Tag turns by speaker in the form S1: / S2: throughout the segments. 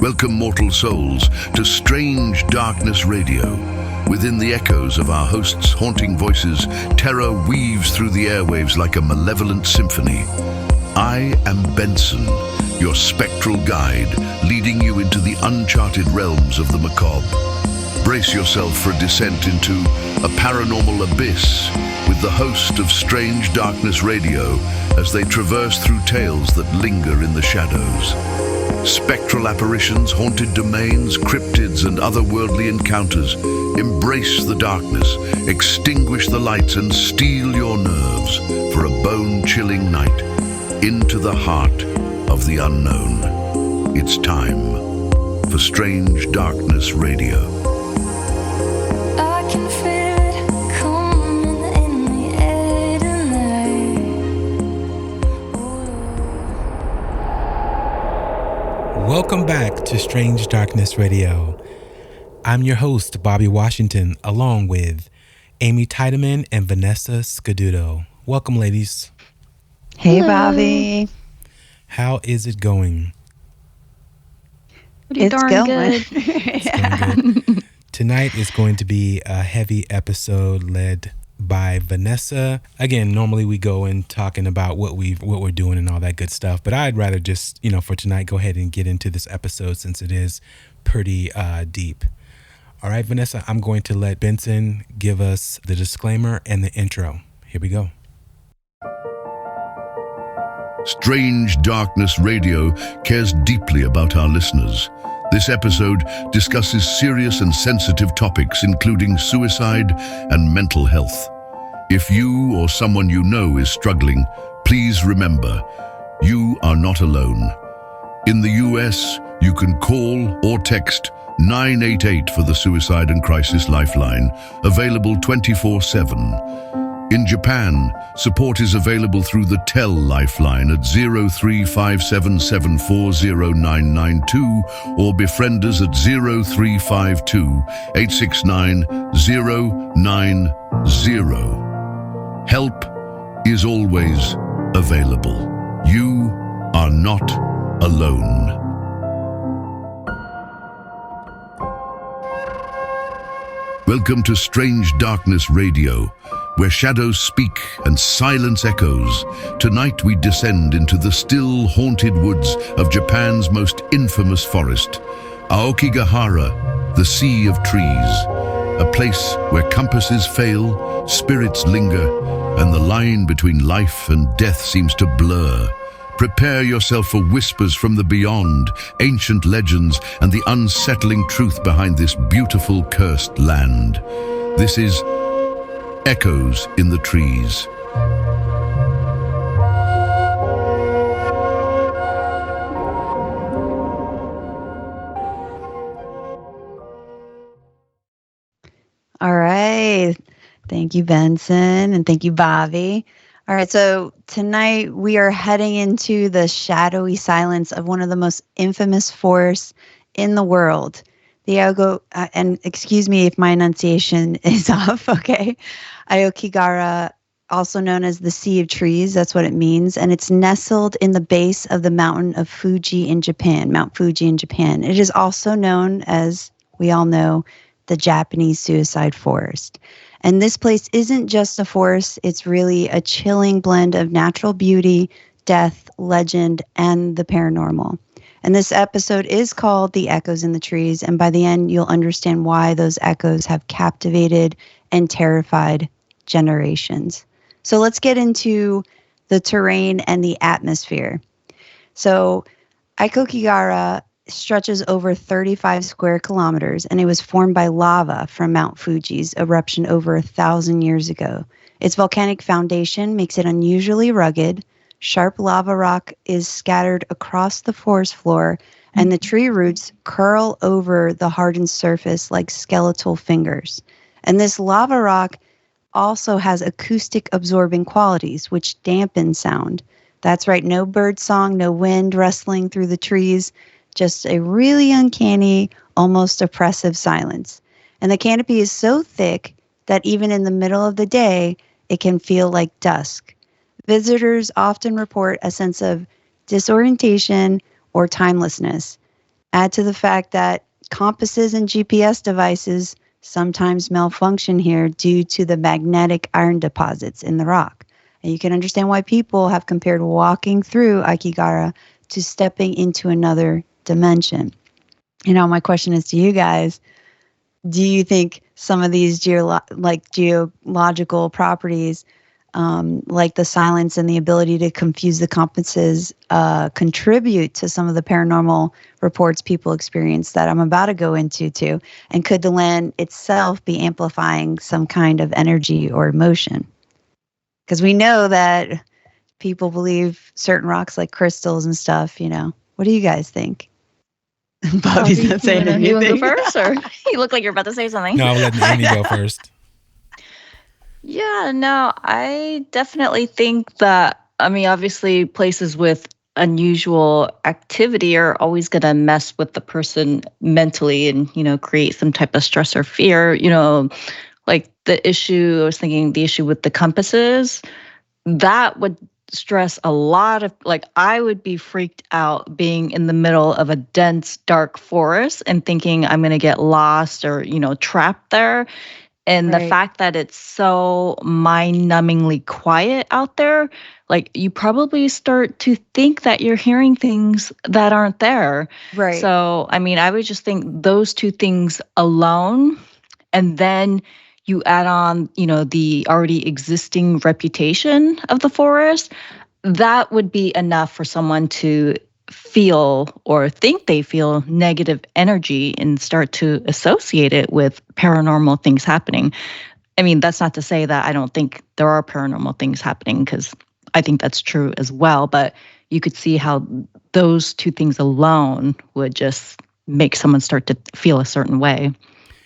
S1: Welcome, mortal souls, to Strange Darkness Radio. Within the echoes of our host's haunting voices, terror weaves through the airwaves like a malevolent symphony. I am Benson, your spectral guide, leading you into the uncharted realms of the macabre. Brace yourself for a descent into a paranormal abyss with the host of Strange Darkness Radio as they traverse through tales that linger in the shadows. Spectral apparitions, haunted domains, cryptids, and otherworldly encounters. Embrace the darkness, extinguish the lights, and steel your nerves for a bone-chilling night into the heart of the unknown. It's time for Strange Darkness Radio.
S2: I can feel it coming in the air tonight.
S3: Welcome back to Strange Darkness Radio. I'm your host, Bobby Washington, along with Amy Tydeman and Vanessa Scaduto. Welcome, ladies.
S4: Hey, Bobby.
S3: How is it going?
S4: It's
S2: darn
S4: going.
S2: good.
S3: It's going good. Tonight is going to be a heavy episode led by Vanessa. Again, normally we go in talking about what we're doing and all that good stuff, but I'd rather just, for tonight, go ahead and get into this episode since it is pretty deep. All right, Vanessa, I'm going to let Benson give us the disclaimer and the intro. Here we go.
S1: Strange Darkness Radio cares deeply about our listeners. This episode discusses serious and sensitive topics, including suicide and mental health. If you or someone you know is struggling, please remember, you are not alone. In the US, you can call or text 988 for the Suicide and Crisis Lifeline, available 24/7. In Japan, support is available through the TEL Lifeline at 0357740992 or befriend us at 0352-869-090. Help is always available. You are not alone. Welcome to Strange Darkness Radio, where shadows speak and silence echoes. Tonight we descend into the still haunted woods of Japan's most infamous forest, Aokigahara, the Sea of Trees, a place where compasses fail, spirits linger, and the line between life and death seems to blur. Prepare yourself for whispers from the beyond, ancient legends, and the unsettling truth behind this beautiful cursed land. This is Echoes in the Trees.
S4: All right. Thank you, Benson, and thank you, Bobby. All right, so tonight we are heading into the shadowy silence of one of the most infamous forests in the world. The and excuse me if my enunciation is off, okay? Aokigahara, also known as the Sea of Trees, that's what it means, and it's nestled in the base of the mountain of Fuji in Japan, Mount Fuji in Japan. It is also known as, we all know, the Japanese suicide forest. And this place isn't just a forest, it's really a chilling blend of natural beauty, death, legend, and the paranormal. And this episode is called The Echoes in the Trees, and by the end, you'll understand why those echoes have captivated and terrified generations. So let's get into the terrain and the atmosphere. So Aokigahara stretches over 35 square kilometers, and it was formed by lava from Mount Fuji's eruption over 1,000 years ago. Its volcanic foundation makes it unusually rugged. Sharp lava rock is scattered across the forest floor, and the tree roots curl over the hardened surface like skeletal fingers. And this lava rock also has acoustic absorbing qualities, which dampen sound. That's right, no bird song, no wind rustling through the trees, just a really uncanny, almost oppressive silence. And the canopy is so thick that even in the middle of the day, it can feel like dusk. Visitors often report a sense of disorientation or timelessness. Add to the fact that compasses and GPS devices sometimes malfunction here due to the magnetic iron deposits in the rock. And you can understand why people have compared walking through Aokigahara to stepping into another dimension. My question is to you guys, do you think some of these geological properties, like the silence and the ability to confuse the compasses, contribute to some of the paranormal reports people experience that I'm about to go into too? And could the land itself be amplifying some kind of energy or emotion? Because we know that people believe certain rocks like crystals and stuff, What do you guys think? Bobby's not saying anything.
S5: You want to go first, or you look like you're about to say something?
S3: No, I'm letting Amy go first.
S5: Yeah, no, I definitely think that, obviously places with unusual activity are always going to mess with the person mentally and, create some type of stress or fear. Like the issue with the compasses, that would stress a lot of, I would be freaked out being in the middle of a dense, dark forest and thinking I'm going to get lost or, trapped there. And the fact that it's so mind-numbingly quiet out there, you probably start to think that you're hearing things that aren't there.
S4: Right.
S5: So, I would just think those two things alone, and then you add on, the already existing reputation of the forest, that would be enough for someone to feel or think they feel negative energy and start to associate it with paranormal things happening. That's not to say that I don't think there are paranormal things happening, because I think that's true as well. But you could see how those two things alone would just make someone start to feel a certain way.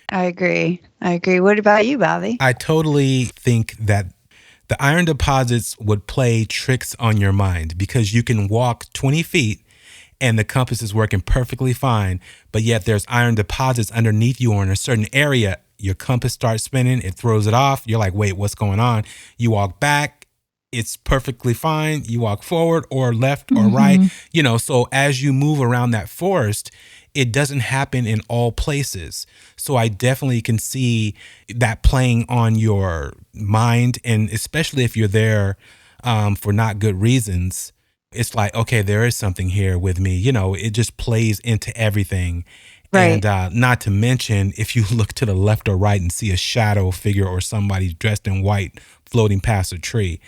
S4: I agree. What about you, Bobby?
S3: I totally think that the iron deposits would play tricks on your mind, because you can walk 20 feet and the compass is working perfectly fine, but yet there's iron deposits underneath you or in a certain area. Your compass starts spinning, it throws it off. You're like, wait, what's going on? You walk back, it's perfectly fine. You walk forward or left or right. So as you move around that forest, it doesn't happen in all places. So I definitely can see that playing on your mind, and especially if you're there for not good reasons. It's like, okay, there is something here with me. It just plays into everything.
S4: Right.
S3: And not to mention, if you look to the left or right and see a shadow figure or somebody dressed in white floating past a tree.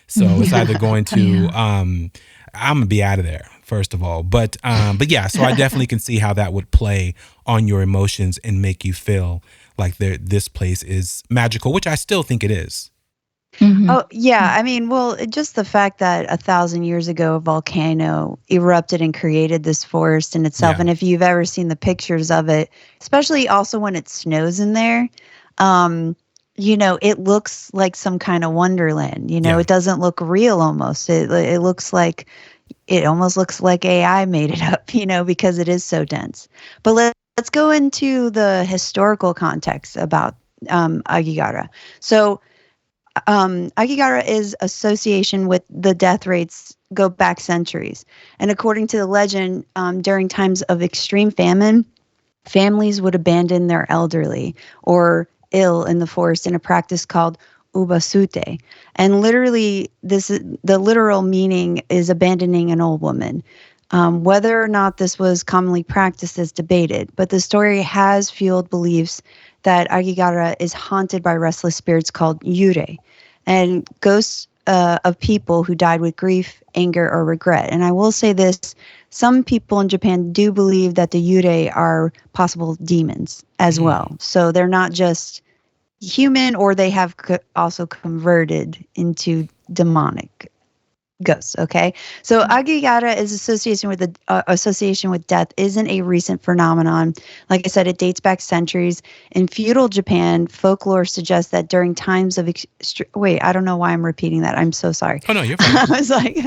S3: So it's either going to, I'm going to be out of there, first of all. But yeah, so I definitely can see how that would play on your emotions and make you feel like this place is magical, which I still think it is.
S5: Mm-hmm.
S4: Oh, yeah. Just the fact that 1,000 years ago, a volcano erupted and created this forest in itself.
S3: Yeah.
S4: And if you've ever seen the pictures of it, especially also when it snows in there, it looks like some kind of wonderland. It doesn't look real almost. It almost looks like AI made it up, because it is so dense. But let's go into the historical context about Aokigahara. So, Aokigahara is association with the death rates go back centuries. And according to the legend, during times of extreme famine, families would abandon their elderly or ill in the forest in a practice called ubasute. And literally, the literal meaning is abandoning an old woman. Whether or not this was commonly practiced is debated, but the story has fueled beliefs that Aokigahara is haunted by restless spirits called yūrei, and ghosts of people who died with grief, anger, or regret. And I will say this, some people in Japan do believe that the yūrei are possible demons as well. So they're not just human, or they have also converted into demonic ghosts. Okay, so Aokigahara is association with death isn't a recent phenomenon. Like I said, it dates back centuries. In feudal Japan, folklore suggests that during times of wait, I don't know why I'm repeating that. I'm so sorry.
S3: Oh no, you're fine.
S4: I was like,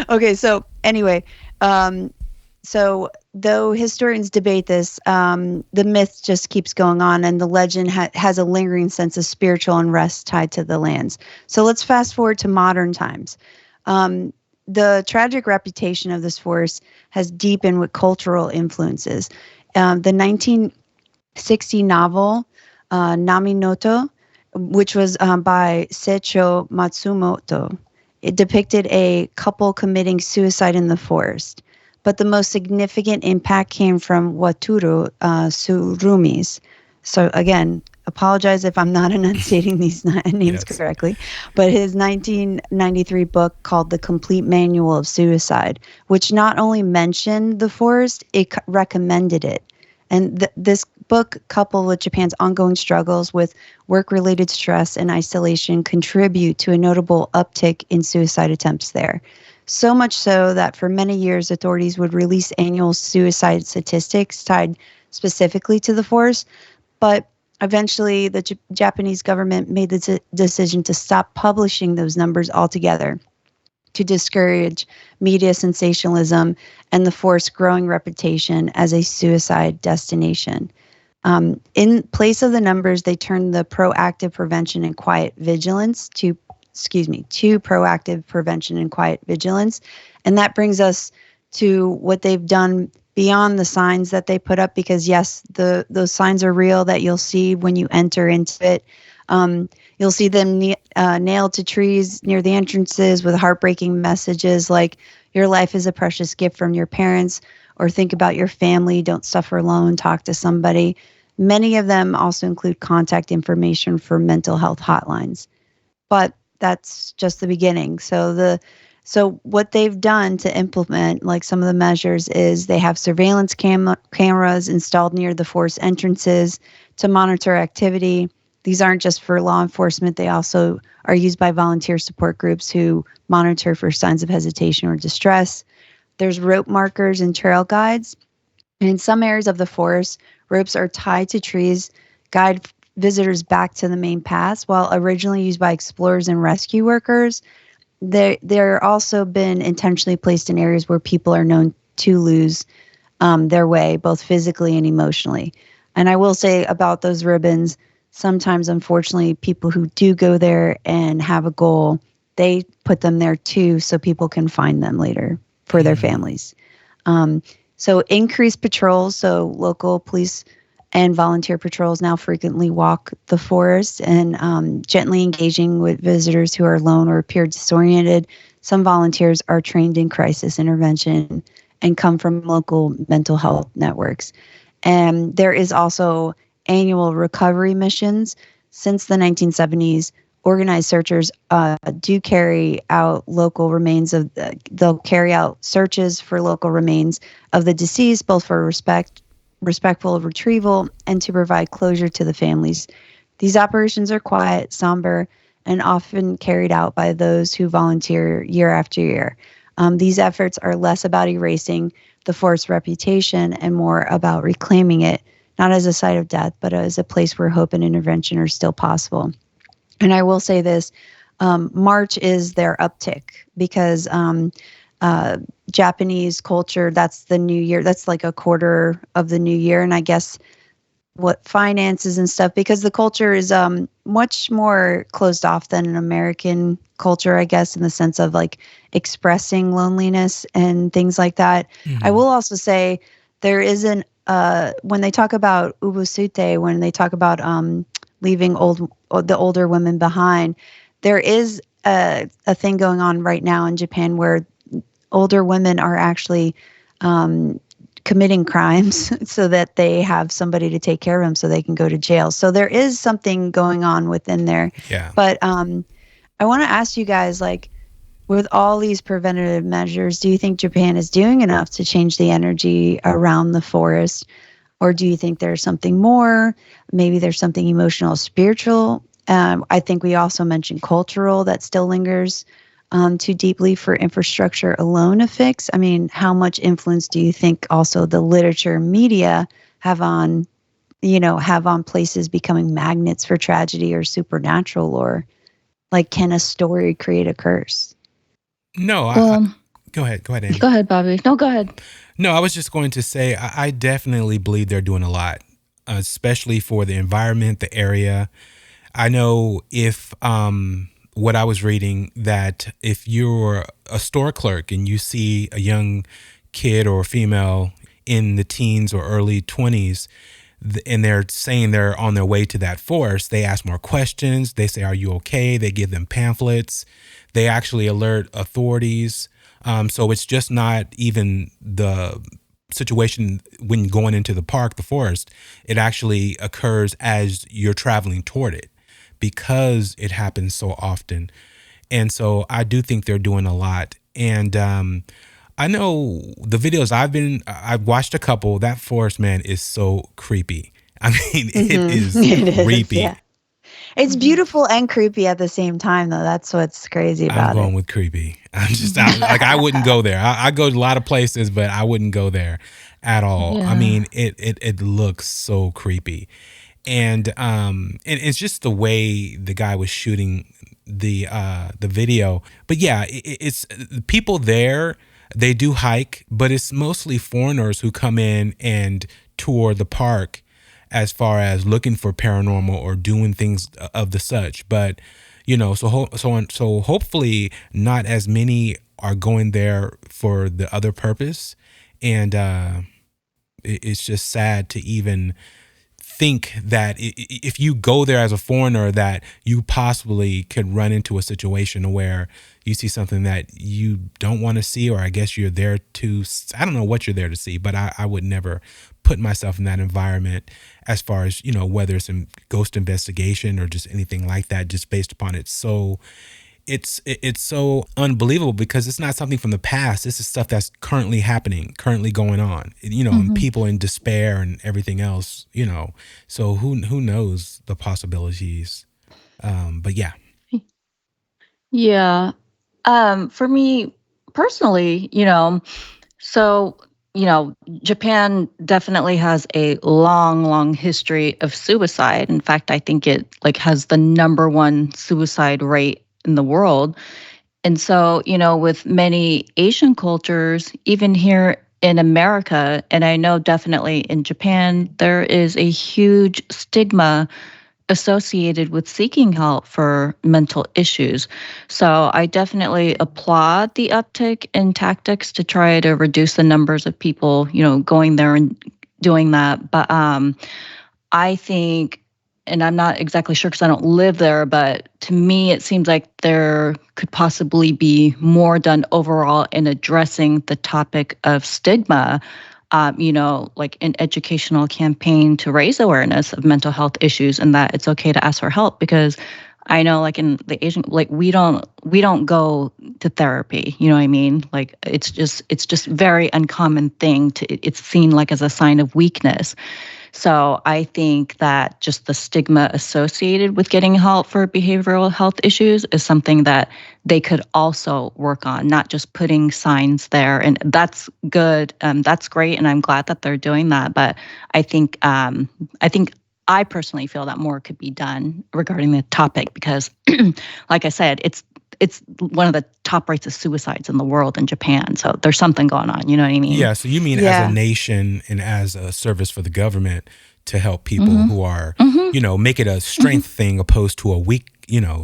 S4: okay. So anyway, so though historians debate this, the myth just keeps going on, and the legend has a lingering sense of spiritual unrest tied to the lands. So let's fast forward to modern times. the tragic reputation of this forest has deepened with cultural influences. The 1960 novel Naminoto, which was by Seicho Matsumoto, it depicted a couple committing suicide in the forest. But the most significant impact came from Waturu Surumi's. So again, apologize if I'm not enunciating these names correctly, but his 1993 book called The Complete Manual of Suicide, which not only mentioned the forest, it recommended it. And this book, coupled with Japan's ongoing struggles with work-related stress and isolation, contribute to a notable uptick in suicide attempts there. So much so that for many years, authorities would release annual suicide statistics tied specifically to the forest. But eventually, the Japanese government made the decision to stop publishing those numbers altogether to discourage media sensationalism and the forest's growing reputation as a suicide destination. In place of the numbers, they turned the proactive prevention and quiet vigilance to proactive prevention and quiet vigilance. And that brings us to what they've done beyond the signs that they put up, because yes, those signs are real that you'll see when you enter into it. You'll see them nailed to trees near the entrances with heartbreaking messages like, your life is a precious gift from your parents, or think about your family, don't suffer alone, talk to somebody. Many of them also include contact information for mental health hotlines. But that's just the beginning. So what they've done to implement like some of the measures is they have surveillance cameras installed near the forest entrances to monitor activity. These aren't just for law enforcement. They also are used by volunteer support groups who monitor for signs of hesitation or distress. There's rope markers and trail guides. And in some areas of the forest, ropes are tied to trees, guide visitors back to the main paths. While originally used by explorers and rescue workers, they're also been intentionally placed in areas where people are known to lose their way, both physically and emotionally. And I will say about those ribbons, sometimes, unfortunately, people who do go there and have a goal, they put them there too so people can find them later for their families. So increased patrols, so local police and volunteer patrols now frequently walk the forest and gently engaging with visitors who are alone or appear disoriented. Some volunteers are trained in crisis intervention and come from local mental health networks. And there is also annual recovery missions. Since the 1970s, organized searchers do carry out they'll carry out searches for local remains of the deceased, both for respectful retrieval and to provide closure to the families. These operations are quiet, somber, and often carried out by those who volunteer year after year. These efforts are less about erasing the forest's reputation and more about reclaiming it, not as a site of death, but as a place where hope and intervention are still possible. And I will say this, March is their uptick because Japanese culture, that's the new year. That's like a quarter of the new year. And I guess what finances and stuff, because the culture is much more closed off than an American culture, I guess, in the sense of like expressing loneliness and things like that. Mm-hmm. I will also say there isn't, when they talk about ubusute, when they talk about leaving the older women behind, there is a thing going on right now in Japan where older women are actually committing crimes so that they have somebody to take care of them so they can go to jail. So there is something going on within there. Yeah. But I want to ask you guys, like, with all these preventative measures, do you think Japan is doing enough to change the energy around the forest? Or do you think there's something more? Maybe there's something emotional, spiritual. I think we also mentioned cultural that still lingers too deeply for infrastructure alone to fix. I mean, how much influence do you think also the literature media have on places becoming magnets for tragedy or supernatural, or like, can a story create a curse?
S3: No, go ahead, Andy.
S5: Go ahead, Bobby. No, go ahead.
S3: No, I was just going to say, I definitely believe they're doing a lot, especially for the environment, the area. I know if what I was reading, that if you're a store clerk and you see a young kid or female in the teens or early 20s, and they're saying they're on their way to that forest, they ask more questions. They say, "Are you okay?" They give them pamphlets. They actually alert authorities. So it's just not even the situation when going into the park, the forest. It actually occurs as you're traveling toward it, because it happens so often. And so I do think they're doing a lot. And I know the videos I've watched a couple. That forest, man, is so creepy. I mean, it is creepy.
S4: Yeah. It's beautiful and creepy at the same time, though. That's what's crazy
S3: I'm
S4: about
S3: going
S4: it.
S3: with creepy. I wouldn't go there. I go to a lot of places, but I wouldn't go there at all. I
S5: Yeah.
S3: mean, it looks so creepy. And it's just the way the guy was shooting the video. But yeah, it's people there. They do hike, but it's mostly foreigners who come in and tour the park, as far as looking for paranormal or doing things of the such. But so hopefully not as many are going there for the other purpose. And it's just sad to even think that if you go there as a foreigner, that you possibly could run into a situation where you see something that you don't want to see, or I guess you're there to, I don't know what you're there to see, but I would never put myself in that environment, as far as, whether it's in ghost investigation or just anything like that, just based upon it. So it's so unbelievable, because it's not something from the past. This is stuff that's currently happening, currently going on, and people in despair and everything else, so who knows the possibilities. But yeah.
S5: Yeah. For me personally, so, Japan definitely has a long, long history of suicide. In fact, I think it has the number one suicide rate in the world. And so, with many Asian cultures, even here in America, and I know definitely in Japan, there is a huge stigma associated with seeking help for mental issues. So I definitely applaud the uptick in tactics to try to reduce the numbers of people, going there and doing that. But I think, and I'm not exactly sure because I don't live there, but to me, it seems like there could possibly be more done overall in addressing the topic of stigma. Like an educational campaign to raise awareness of mental health issues, and that it's okay to ask for help. Because I know, in the Asian, we don't go to therapy. You know what I mean? It's just very uncommon thing it's seen as a sign of weakness. So I think that just the stigma associated with getting help for behavioral health issues is something that they could also work on, not just putting signs there. And that's good. That's great. And I'm glad that they're doing that. But I think I personally feel that more could be done regarding the topic, because like I said, it's one of the top rates of suicides in the world in Japan. So there's something going on. You know what I mean?
S3: Yeah. So you mean as a nation and as a service for the government to help people who are, make it a strength thing opposed to a weak,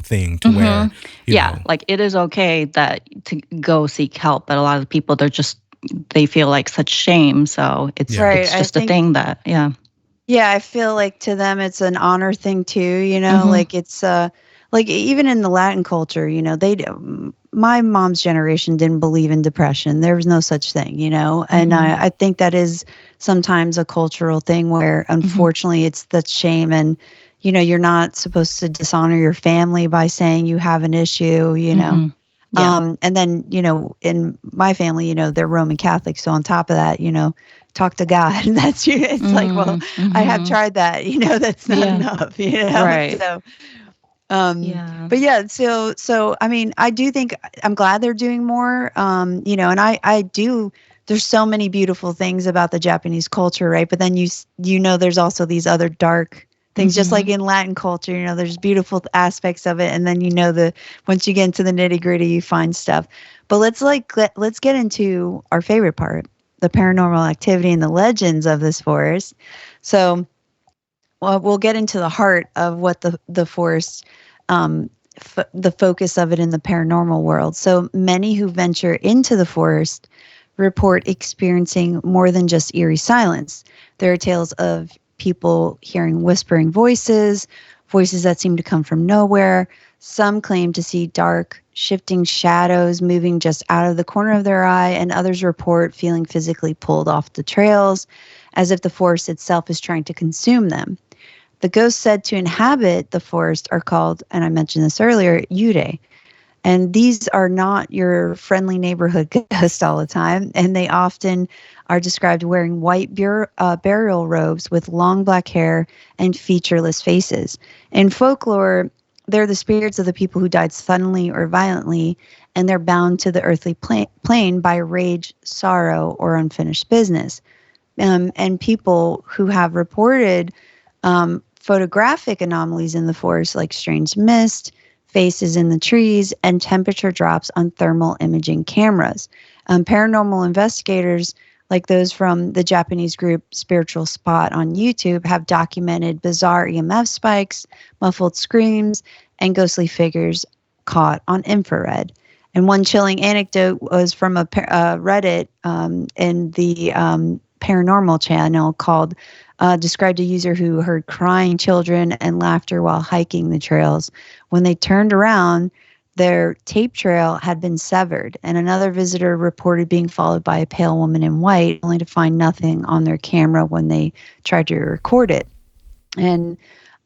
S3: thing to where,
S5: it is okay to go seek help. But a lot of people, they feel such shame. So it's just a thing that,
S4: Yeah, I feel like to them it's an honor thing too, it's even in the Latin culture, my mom's generation didn't believe in depression. There was no such thing, and I think that is sometimes a cultural thing where unfortunately it's the shame, and, you're not supposed to dishonor your family by saying you have an issue,
S5: Yeah.
S4: And then, in my family, they're Roman Catholic. So on top of that, talk to God. And that's you. It's well, I have tried that, that's not enough,
S5: Right.
S4: So, but yeah, so, I mean, I do think I'm glad they're doing more, and I do, there's so many beautiful things about the Japanese culture, right? But then there's also these other dark things, just like in Latin culture, there's beautiful aspects of it. And then, once you get into the nitty gritty, you find stuff. But let's get into our favorite part, the paranormal activity and the legends of this forest. So we'll get into the heart of what the forest the focus of it in the paranormal world. So many who venture into the forest report experiencing more than just eerie silence. There are tales of people hearing whispering voices, voices that seem to come from nowhere. Some claim to see dark, shifting shadows moving just out of the corner of their eye, and others report feeling physically pulled off the trails, as if the forest itself is trying to consume them. The ghosts said to inhabit the forest are called, and I mentioned this earlier, yūrei. And these are not your friendly neighborhood ghosts all the time. And they often are described wearing white burial robes with long black hair and featureless faces. In folklore, they're the spirits of the people who died suddenly or violently, and they're bound to the earthly plane by rage, sorrow, or unfinished business. And people who have reported photographic anomalies in the forest, like strange mist, faces in the trees, and temperature drops on thermal imaging cameras. Paranormal investigators, like those from the Japanese group Spiritual Spot on YouTube, have documented bizarre EMF spikes, muffled screams, and ghostly figures caught on infrared. And one chilling anecdote was from a Reddit in the paranormal channel called described a user who heard crying children and laughter while hiking the trails. When they turned around, their tape trail had been severed, and another visitor reported being followed by a pale woman in white, only to find nothing on their camera when they tried to record it. And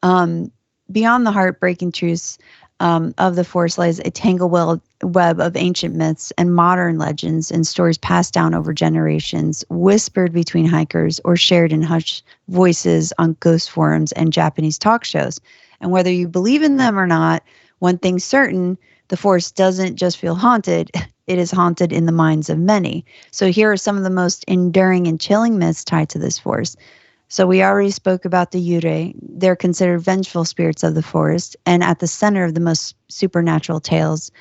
S4: beyond the heartbreaking truths of the forest lies a tangled web of ancient myths and modern legends and stories passed down over generations, whispered between hikers or shared in hushed voices on ghost forums and Japanese talk shows. And whether you believe in them or not, one thing's certain, the forest doesn't just feel haunted, it is haunted in the minds of many. So here are some of the most enduring and chilling myths tied to this forest. So we already spoke about the yūrei. They're considered vengeful spirits of the forest and at the center of the most supernatural tales.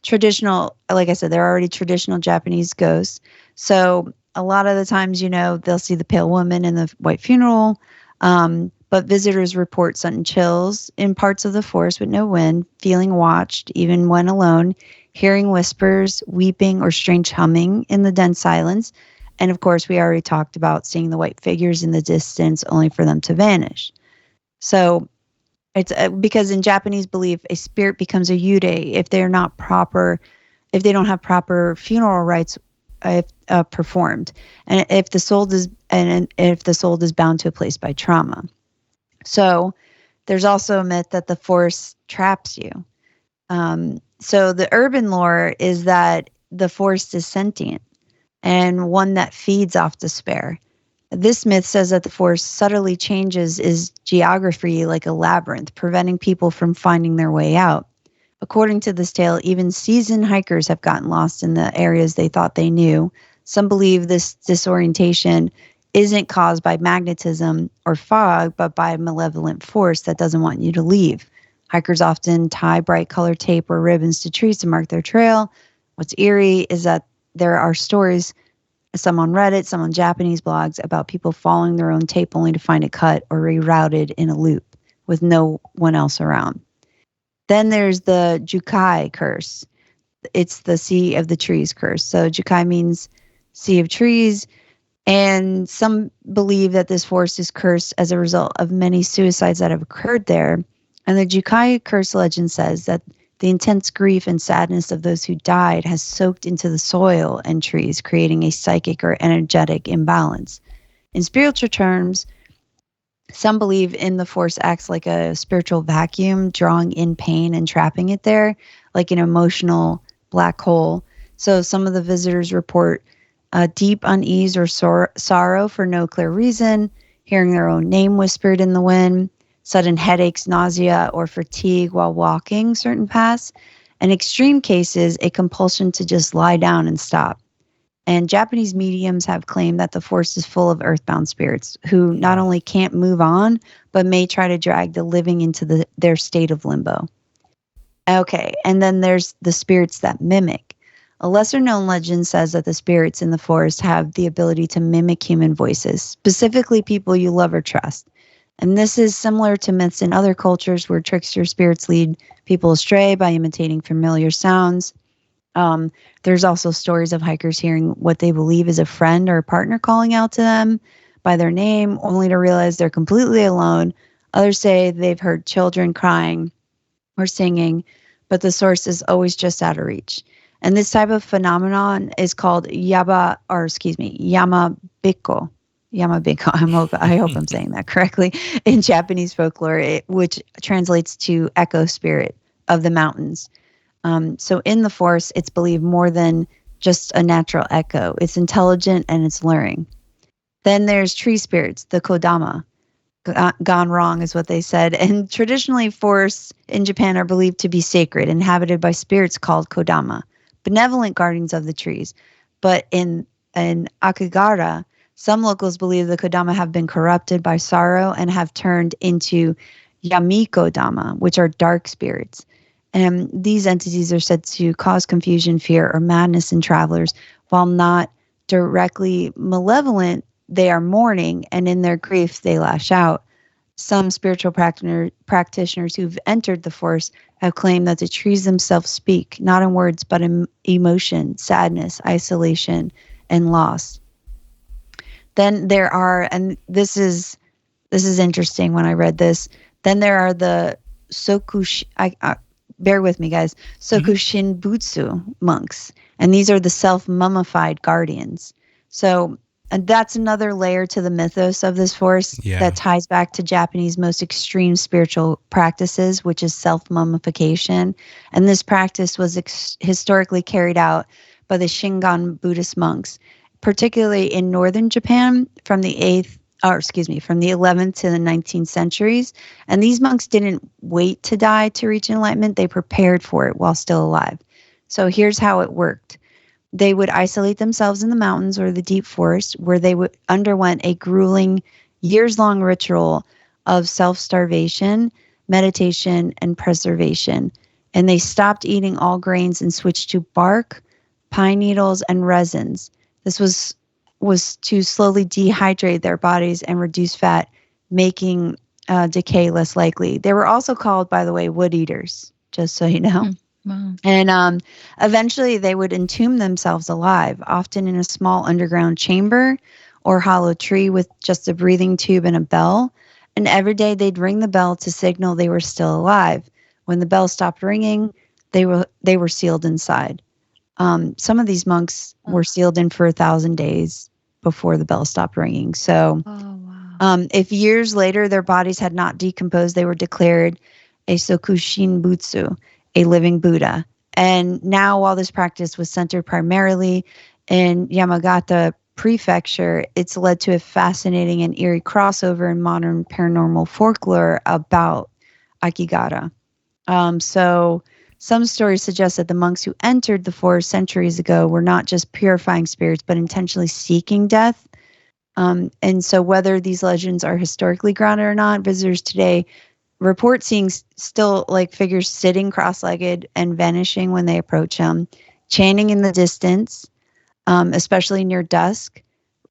S4: Traditional, like I said, they're already traditional Japanese ghosts. So a lot of the times, they'll see the pale woman in the white funeral, but visitors report sudden chills in parts of the forest with no wind, feeling watched even when alone, hearing whispers, weeping, or strange humming in the dense silence. And of course, we already talked about seeing the white figures in the distance only for them to vanish. So it's because in Japanese belief, a spirit becomes a yūrei if they don't have proper funeral rites performed, and if the soul is bound to a place by trauma. So there's also a myth that the forest traps you. So the urban lore is that the forest is sentient and one that feeds off despair. This myth says that the forest subtly changes its geography like a labyrinth, preventing people from finding their way out. According to this tale, even seasoned hikers have gotten lost in the areas they thought they knew. Some believe this disorientation isn't caused by magnetism or fog, but by a malevolent force that doesn't want you to leave. Hikers often tie bright colored tape or ribbons to trees to mark their trail. What's eerie is that there are stories, some on Reddit, some on Japanese blogs, about people following their own tape only to find it cut or rerouted in a loop with no one else around. Then there's the Jukai curse. It's the Sea of the Trees curse. So Jukai means Sea of Trees, and some believe that this forest is cursed as a result of many suicides that have occurred there. And the Jukai curse legend says that the intense grief and sadness of those who died has soaked into the soil and trees, creating a psychic or energetic imbalance. In spiritual terms, some believe in the force acts like a spiritual vacuum, drawing in pain and trapping it there, like an emotional black hole. So some of the visitors report deep unease or sorrow for no clear reason, hearing their own name whispered in the wind, sudden headaches, nausea, or fatigue while walking certain paths. In extreme cases, a compulsion to just lie down and stop. And Japanese mediums have claimed that the forest is full of earthbound spirits who not only can't move on, but may try to drag the living into their state of limbo. Okay, and then there's the spirits that mimic. A lesser-known legend says that the spirits in the forest have the ability to mimic human voices, specifically people you love or trust. And this is similar to myths in other cultures where trickster spirits lead people astray by imitating familiar sounds. There's also stories of hikers hearing what they believe is a friend or a partner calling out to them by their name, only to realize they're completely alone. Others say they've heard children crying or singing, but the source is always just out of reach. And this type of phenomenon is called yamabiko. Yamabiko. I hope I'm saying that correctly. In Japanese folklore, which translates to echo spirit of the mountains. So in the forest, it's believed more than just a natural echo. It's intelligent and it's luring. Then there's tree spirits, the kodama. Gone wrong is what they said. And traditionally, forests in Japan are believed to be sacred, inhabited by spirits called kodama, benevolent guardians of the trees. But in Aokigahara, some locals believe the kodama have been corrupted by sorrow and have turned into yamikodama, which are dark spirits. And these entities are said to cause confusion, fear, or madness in travelers. While not directly malevolent, they are mourning, and in their grief, they lash out. Some spiritual practitioners who've entered the forest have claimed that the trees themselves speak, not in words, but in emotion, sadness, isolation, and loss. Then there are, and this is interesting when I read this, then there are the bear with me, guys, Sokushinbutsu monks. And these are the self-mummified guardians. So and that's another layer to the mythos of this forest that ties back to Japanese most extreme spiritual practices, which is self-mummification. And this practice was historically carried out by the Shingon Buddhist monks, particularly in northern Japan from the 11th to the 19th centuries. And these monks didn't wait to die to reach enlightenment. They prepared for it while still alive. So here's how it worked. They would isolate themselves in the mountains or the deep forest, where they underwent a grueling, years-long ritual of self-starvation, meditation, and preservation. And they stopped eating all grains and switched to bark, pine needles, and resins. This was to slowly dehydrate their bodies and reduce fat, making decay less likely. They were also called, by the way, wood eaters, just so you know.
S5: Wow.
S4: And eventually they would entomb themselves alive, often in a small underground chamber or hollow tree with just a breathing tube and a bell. And every day they'd ring the bell to signal they were still alive. When the bell stopped ringing, they were sealed inside. Some of these monks were sealed in for 1,000 days before the bell stopped ringing. So if years later their bodies had not decomposed, they were declared a Sokushinbutsu, a living Buddha. And now, while this practice was centered primarily in Yamagata Prefecture, it's led to a fascinating and eerie crossover in modern paranormal folklore about Aokigahara. So some stories suggest that the monks who entered the forest centuries ago were not just purifying spirits, but intentionally seeking death. And so whether these legends are historically grounded or not, visitors today report seeing still like figures sitting cross-legged and vanishing when they approach them, chanting in the distance, especially near dusk,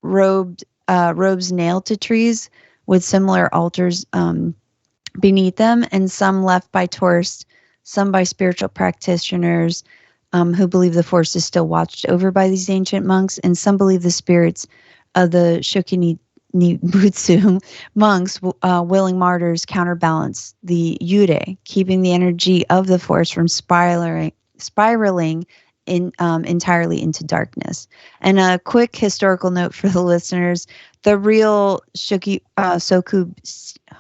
S4: robes nailed to trees with similar altars beneath them, and some left by tourists, some by spiritual practitioners who believe the forest is still watched over by these ancient monks, and some believe the spirits of the Shokinibutsu monks, willing martyrs, counterbalance the yūrei, keeping the energy of the forest from spiraling entirely into darkness. And a quick historical note for the listeners: the real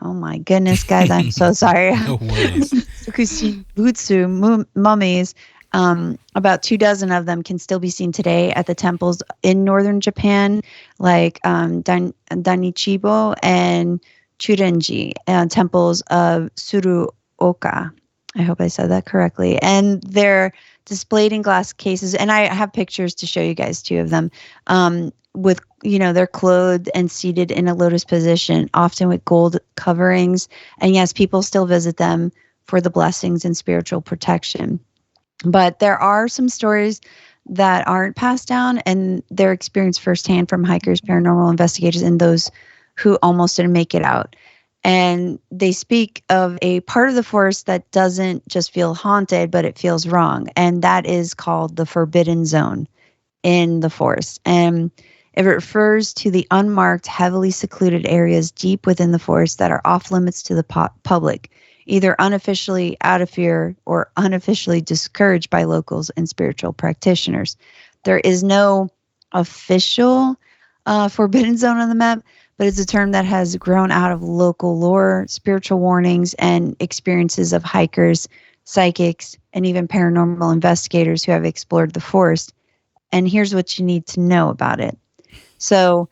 S4: oh my goodness, guys, I'm so sorry.
S3: No worries.
S4: Sokushinbutsu mummies, about 24 of them can still be seen today at the temples in northern Japan, like Danichibo and Churenji, and temples of Tsuruoka. I hope I said that correctly. And they're displayed in glass cases, and I have pictures to show you guys too of them. With they're clothed and seated in a lotus position, often with gold coverings. And yes, people still visit them for the blessings and spiritual protection. But there are some stories that aren't passed down, and they're experienced firsthand from hikers, paranormal investigators, and those who almost didn't make it out. And they speak of a part of the forest that doesn't just feel haunted, but it feels wrong. And that is called the forbidden zone in the forest. And it refers to the unmarked, heavily secluded areas deep within the forest that are off limits to the public, either unofficially out of fear or unofficially discouraged by locals and spiritual practitioners. There is no official forbidden zone on the map, but it's a term that has grown out of local lore, spiritual warnings, and experiences of hikers, psychics, and even paranormal investigators who have explored the forest. And here's what you need to know about it. So,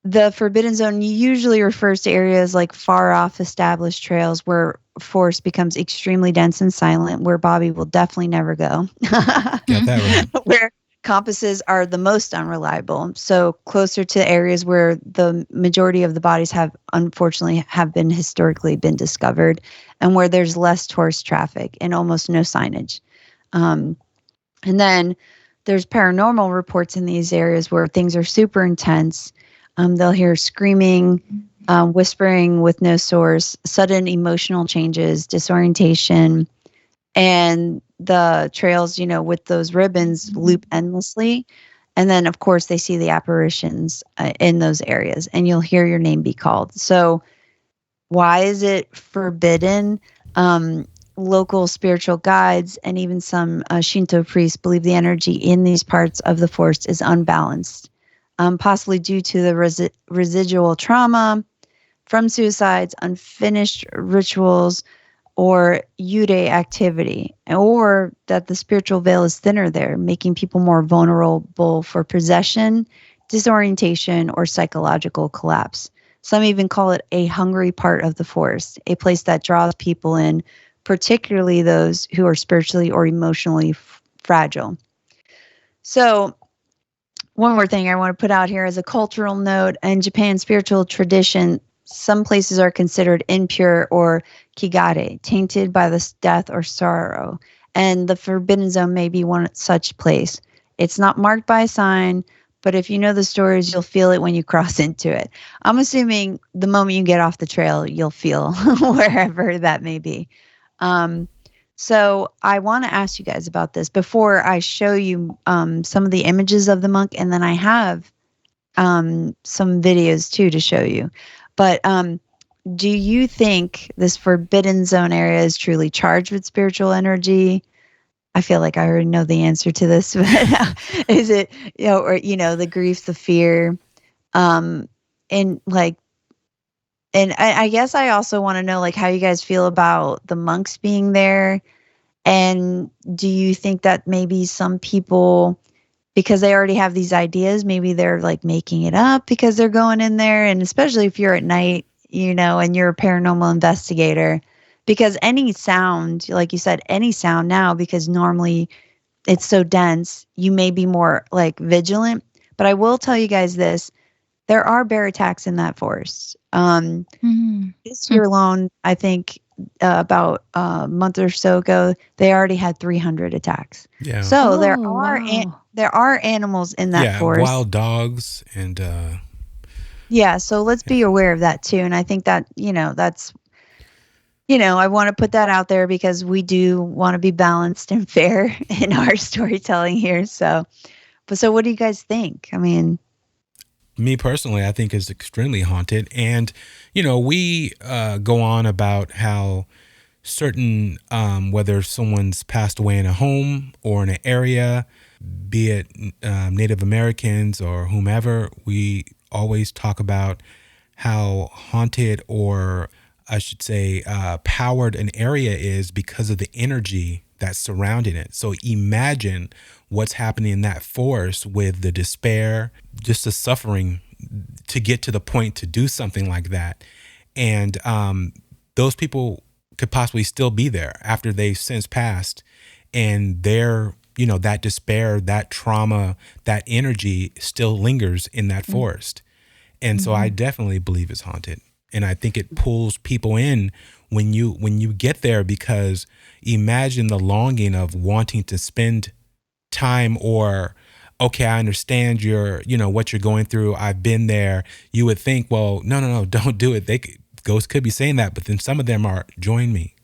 S4: the forbidden zone usually refers to areas like far off established trails where forest becomes extremely dense and silent, where Bobby will definitely never go.
S3: Got that right.
S4: Where compasses are the most unreliable. So closer to areas where the majority of the bodies have unfortunately have been historically been discovered, and where there's less tourist traffic and almost no signage. And then there's paranormal reports in these areas where things are super intense. They'll hear screaming, whispering with no source, sudden emotional changes, disorientation, and the trails, with those ribbons loop endlessly. And then, of course, they see the apparitions in those areas, and you'll hear your name be called. So why is it forbidden? Local spiritual guides and even some Shinto priests believe the energy in these parts of the forest is unbalanced, possibly due to the residual trauma from suicides, unfinished rituals, or yūrei activity, or that the spiritual veil is thinner there, making people more vulnerable for possession, disorientation, or psychological collapse. Some even call it a hungry part of the forest, a place that draws people in, particularly those who are spiritually or emotionally fragile. So, one more thing I want to put out here as a cultural note: in Japan's spiritual tradition, some places are considered impure or kigare, tainted by the death or sorrow. And the forbidden zone may be one such place. It's not marked by a sign, but if you know the stories, you'll feel it when you cross into it. I'm assuming the moment you get off the trail, you'll feel wherever that may be. So I want to ask you guys about this before I show you some of the images of the monk, and then I have some videos too to show you. But do you think this forbidden zone area is truly charged with spiritual energy? I feel like I already know the answer to this, but is it, or, the grief, the fear, and I guess I also want to know, how you guys feel about the monks being there. And do you think that maybe some people, because they already have these ideas, maybe they're making it up because they're going in there? And especially if you're at night, and you're a paranormal investigator, because any sound, like you said, any sound now, because normally it's so dense, you may be more vigilant. But I will tell you guys this: there are bear attacks in that forest. This year alone, I think about a month or so ago, they already had 300 attacks. Yeah. So there are animals in that forest.
S3: Wild dogs and
S4: yeah. So let's be aware of that too. And I think that that's I want to put that out there because we do want to be balanced and fair in our storytelling here. So what do you guys think? I mean,
S3: me personally, I think is extremely haunted. And, we go on about how certain, whether someone's passed away in a home or in an area, be it Native Americans or whomever, we always talk about how haunted, or I should say powered, an area is because of the energy that's surrounding it. So imagine what's happening in that forest with the despair, just the suffering to get to the point to do something like that. And those people could possibly still be there after they've since passed. And their, that despair, that trauma, that energy still lingers in that forest. And so I definitely believe it's haunted. And I think it pulls people in when you get there, because imagine the longing of wanting to spend time, or, okay, I understand what you're going through. I've been there. You would think, well, no, don't do it. ghosts could be saying that, but then some of them are, join me,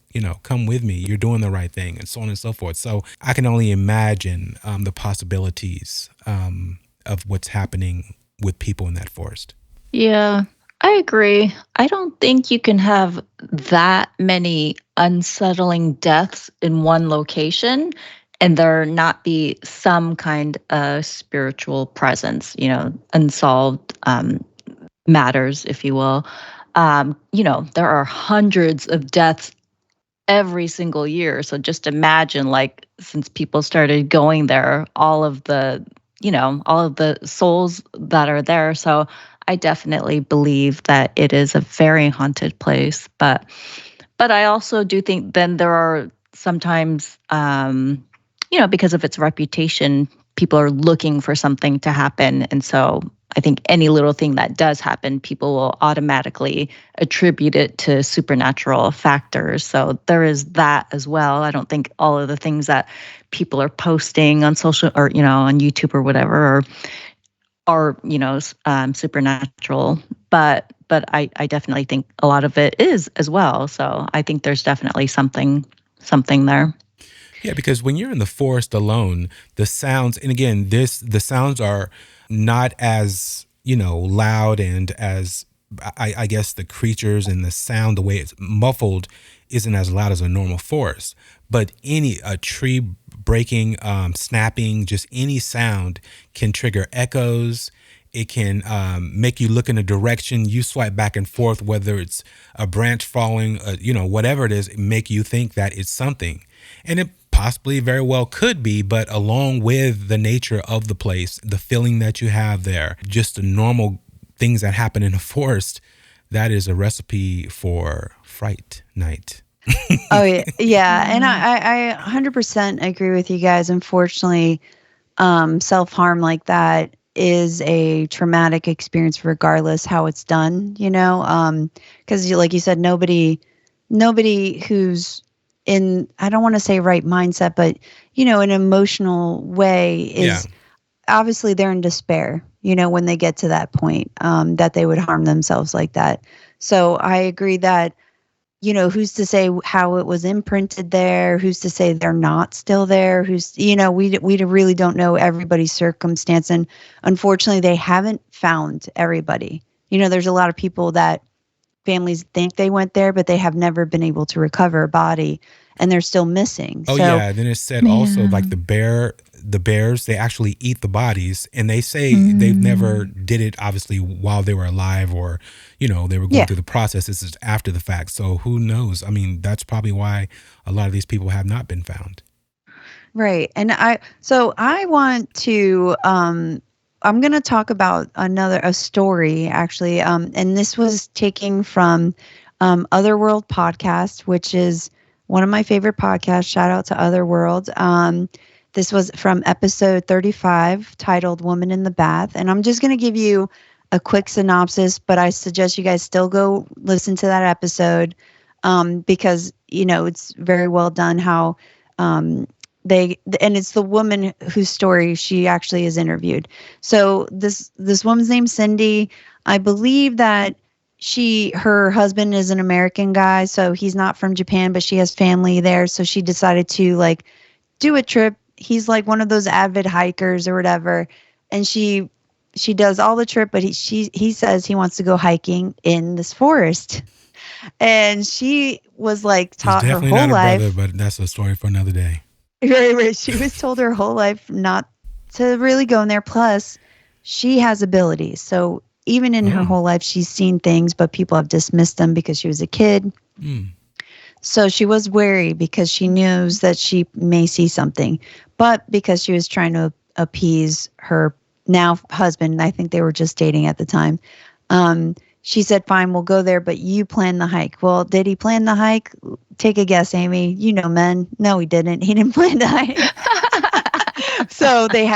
S3: come with me, you're doing the right thing, and so on and so forth. So I can only imagine the possibilities of what's happening with people in that forest.
S5: Yeah, I agree. I don't think you can have that many unsettling deaths in one location and there not be some kind of spiritual presence, unsolved matters, if you will. There are hundreds of deaths every single year. So just imagine, like, since people started going there, all of the souls that are there. So I definitely believe that it is a very haunted place. But I also do think then there are sometimes, because of its reputation, people are looking for something to happen. And so I think any little thing that does happen, people will automatically attribute it to supernatural factors. So there is that as well. I don't think all of the things that people are posting on social or, on YouTube or whatever are supernatural. But I definitely think a lot of it is as well. So I think there's definitely something there.
S3: Yeah, because when you're in the forest alone, the sounds, and again, the sounds are not as, loud, and as, I guess the creatures and the sound, the way it's muffled, isn't as loud as a normal forest. But a tree breaking, snapping, just any sound can trigger echoes. It can make you look in a direction. You swipe back and forth, whether it's a branch falling, whatever it is, make you think that it's something. And it possibly very well could be, but along with the nature of the place, the feeling that you have there, just the normal things that happen in a forest, that is a recipe for fright night.
S4: Oh, yeah. Yeah. And I 100% agree with you guys. Unfortunately, self-harm like that is a traumatic experience regardless how it's done, because like you said, nobody who's in, I don't want to say right mindset, but, an emotional way is obviously they're in despair, when they get to that point, that they would harm themselves like that. So I agree that, who's to say how it was imprinted there? Who's to say they're not still there? We really don't know everybody's circumstance. And unfortunately, they haven't found everybody. There's a lot of people that families think they went there, but they have never been able to recover a body, and they're still missing.
S3: Oh, yeah. Then it said also, like the bears, they actually eat the bodies, and they say they never did it, obviously, while they were alive, or, they were going through the process. This is after the fact. So who knows? I mean, that's probably why a lot of these people have not been found.
S4: Right. And I want to, I'm going to talk about a story, actually. And this was taken from Otherworld podcast, which is one of my favorite podcasts. Shout out to Otherworld. This was from episode 35, titled Woman in the Bath. And I'm just going to give you a quick synopsis, but I suggest you guys still go listen to that episode, because, it's very well done how and it's the woman whose story she actually is interviewed. So this woman's named Cindy. I believe that her husband is an American guy, so he's not from Japan, but she has family there. So she decided to do a trip. He's like one of those avid hikers or whatever. And she does all the trip, but he says he wants to go hiking in this forest. And she was taught her whole life.
S3: Brother, but that's a story for another day.
S4: Right. She was told her whole life not to really go in there. Plus, she has abilities. So even in her whole life, she's seen things, but people have dismissed them because she was a kid. So she was wary because she knows that she may see something. But because she was trying to appease her now husband, I think they were just dating at the time, she said, fine, we'll go there, but you plan the hike. Well, did he plan the hike? Take a guess, Amy. Men. No, he didn't. He didn't plan the hike. So they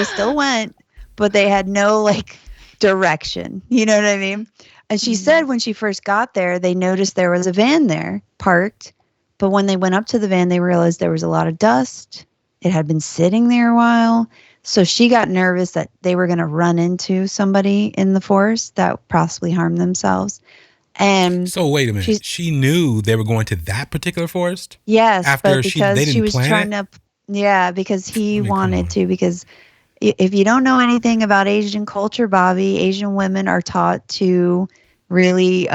S4: still went, but they had no direction. You know what I mean? And she said when she first got there, they noticed there was a van there parked. But when they went up to the van, they realized there was a lot of dust. It had been sitting there a while. So she got nervous that they were going to run into somebody in the forest that possibly harm themselves. And
S3: So wait a minute. She knew they were going to that particular forest?
S4: yes,
S3: After
S4: but
S3: they
S4: because she
S3: didn't
S4: was
S3: plan
S4: trying
S3: it?
S4: to, because he
S3: I mean, come
S4: wanted
S3: on.
S4: to, because if you don't know anything about Asian culture, Bobby, Asian women are taught to really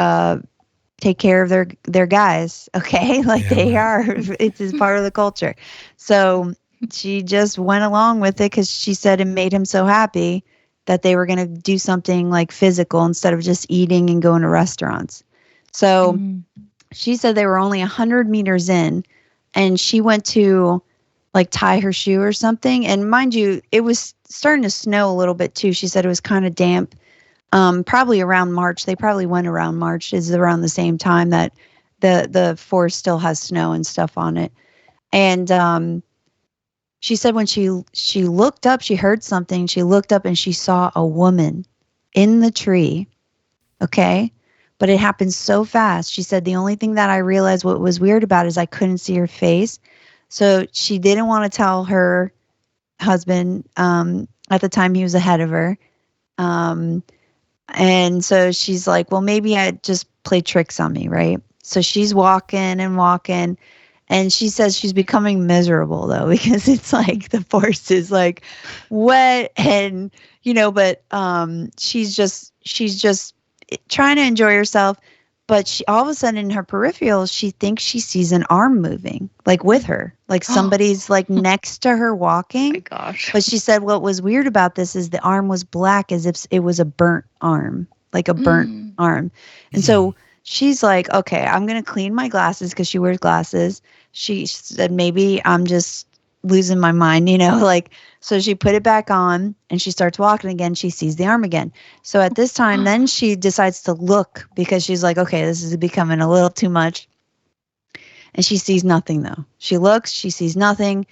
S4: take care of their guys, okay? Like
S3: Yeah,
S4: they
S3: right.
S4: are, it's just part of the culture. So she just went along with it because she said it made him so happy that they were going to do something like physical instead of just eating and going to restaurants. So she said they were only 100 meters in, and she went to like tie her shoe or something. And mind you, it was starting to snow a little bit too. She said it was kind of damp. Probably around March. They probably went around March. Is around the same time that the forest still has snow and stuff on it. And she said when she looked up, she heard something. She looked up and she saw a woman in the tree. Okay. But it happened so fast. She said the only thing that I realized what was weird about it is I couldn't see her face. So she didn't want to tell her husband. At the time, he was ahead of her. And so she's like, well, maybe I just play tricks on me, right? So she's walking and walking. And she says she's becoming miserable though, because it's like the forest is like wet and, but she's just trying to enjoy herself. But she all of a sudden in her peripheral, she thinks she sees an arm moving, like with her, like somebody's like next to her walking.
S5: Oh my gosh.
S4: But she said what was weird about this is the arm was black as if it was a burnt arm, like a burnt arm. And so she's like, okay, I'm going to clean my glasses because she wears glasses. She said, maybe I'm just losing my mind, so she put it back on and she starts walking again. She sees the arm again. So at this time, then she decides to look because she's like, okay, this is becoming a little too much. And she sees nothing though. She looks, she sees nothing.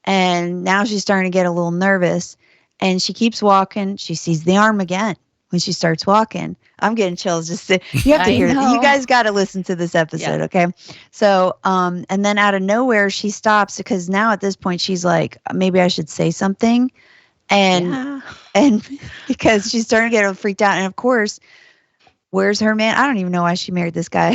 S4: And now she's starting to get a little nervous and she keeps walking. She sees the arm again when she starts walking. I'm getting chills you have to hear it. You guys got to listen to this episode. Okay. So, and then out of nowhere, she stops because now at this point, she's like, maybe I should say something. And because she's starting to get freaked out. And of course, where's her man? I don't even know why she married this guy.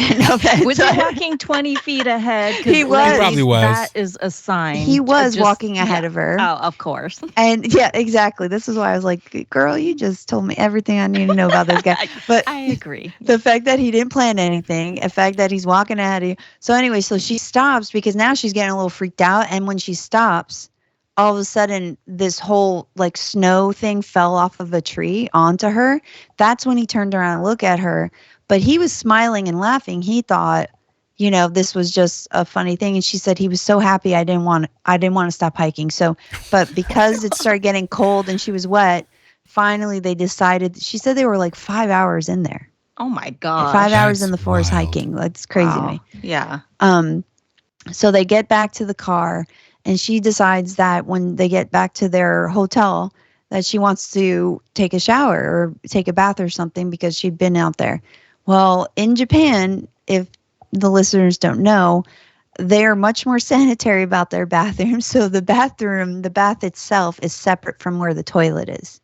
S6: Was he walking 20 feet ahead?
S4: He was.
S3: He probably was.
S6: That is a sign.
S4: He was walking ahead of her.
S6: Oh, of course.
S4: And yeah, exactly. This is why I was like, girl, you just told me everything I need to know about this guy. But
S6: I agree.
S4: The fact that he didn't plan anything, the fact that he's walking ahead of you. So anyway, so she stops because now she's getting a little freaked out. And when she stops, all of a sudden this whole like snow thing fell off of a tree onto her. That's when he turned around and looked at her. But he was smiling and laughing. He thought, this was just a funny thing. And she said he was so happy I didn't want to stop hiking. So, but because it started getting cold and she was wet, finally they decided. She said they were like 5 hours in there.
S6: Oh my God.
S4: 5 hours in the
S3: That's
S4: forest
S3: wild.
S4: hiking. That's crazy to me.
S6: Yeah.
S4: So they get back to the car and she decides that when they get back to their hotel that she wants to take a shower or take a bath or something because she'd been out there. Well, in Japan, if the listeners don't know, they are much more sanitary about their bathrooms. So the bath itself is separate from where the toilet is.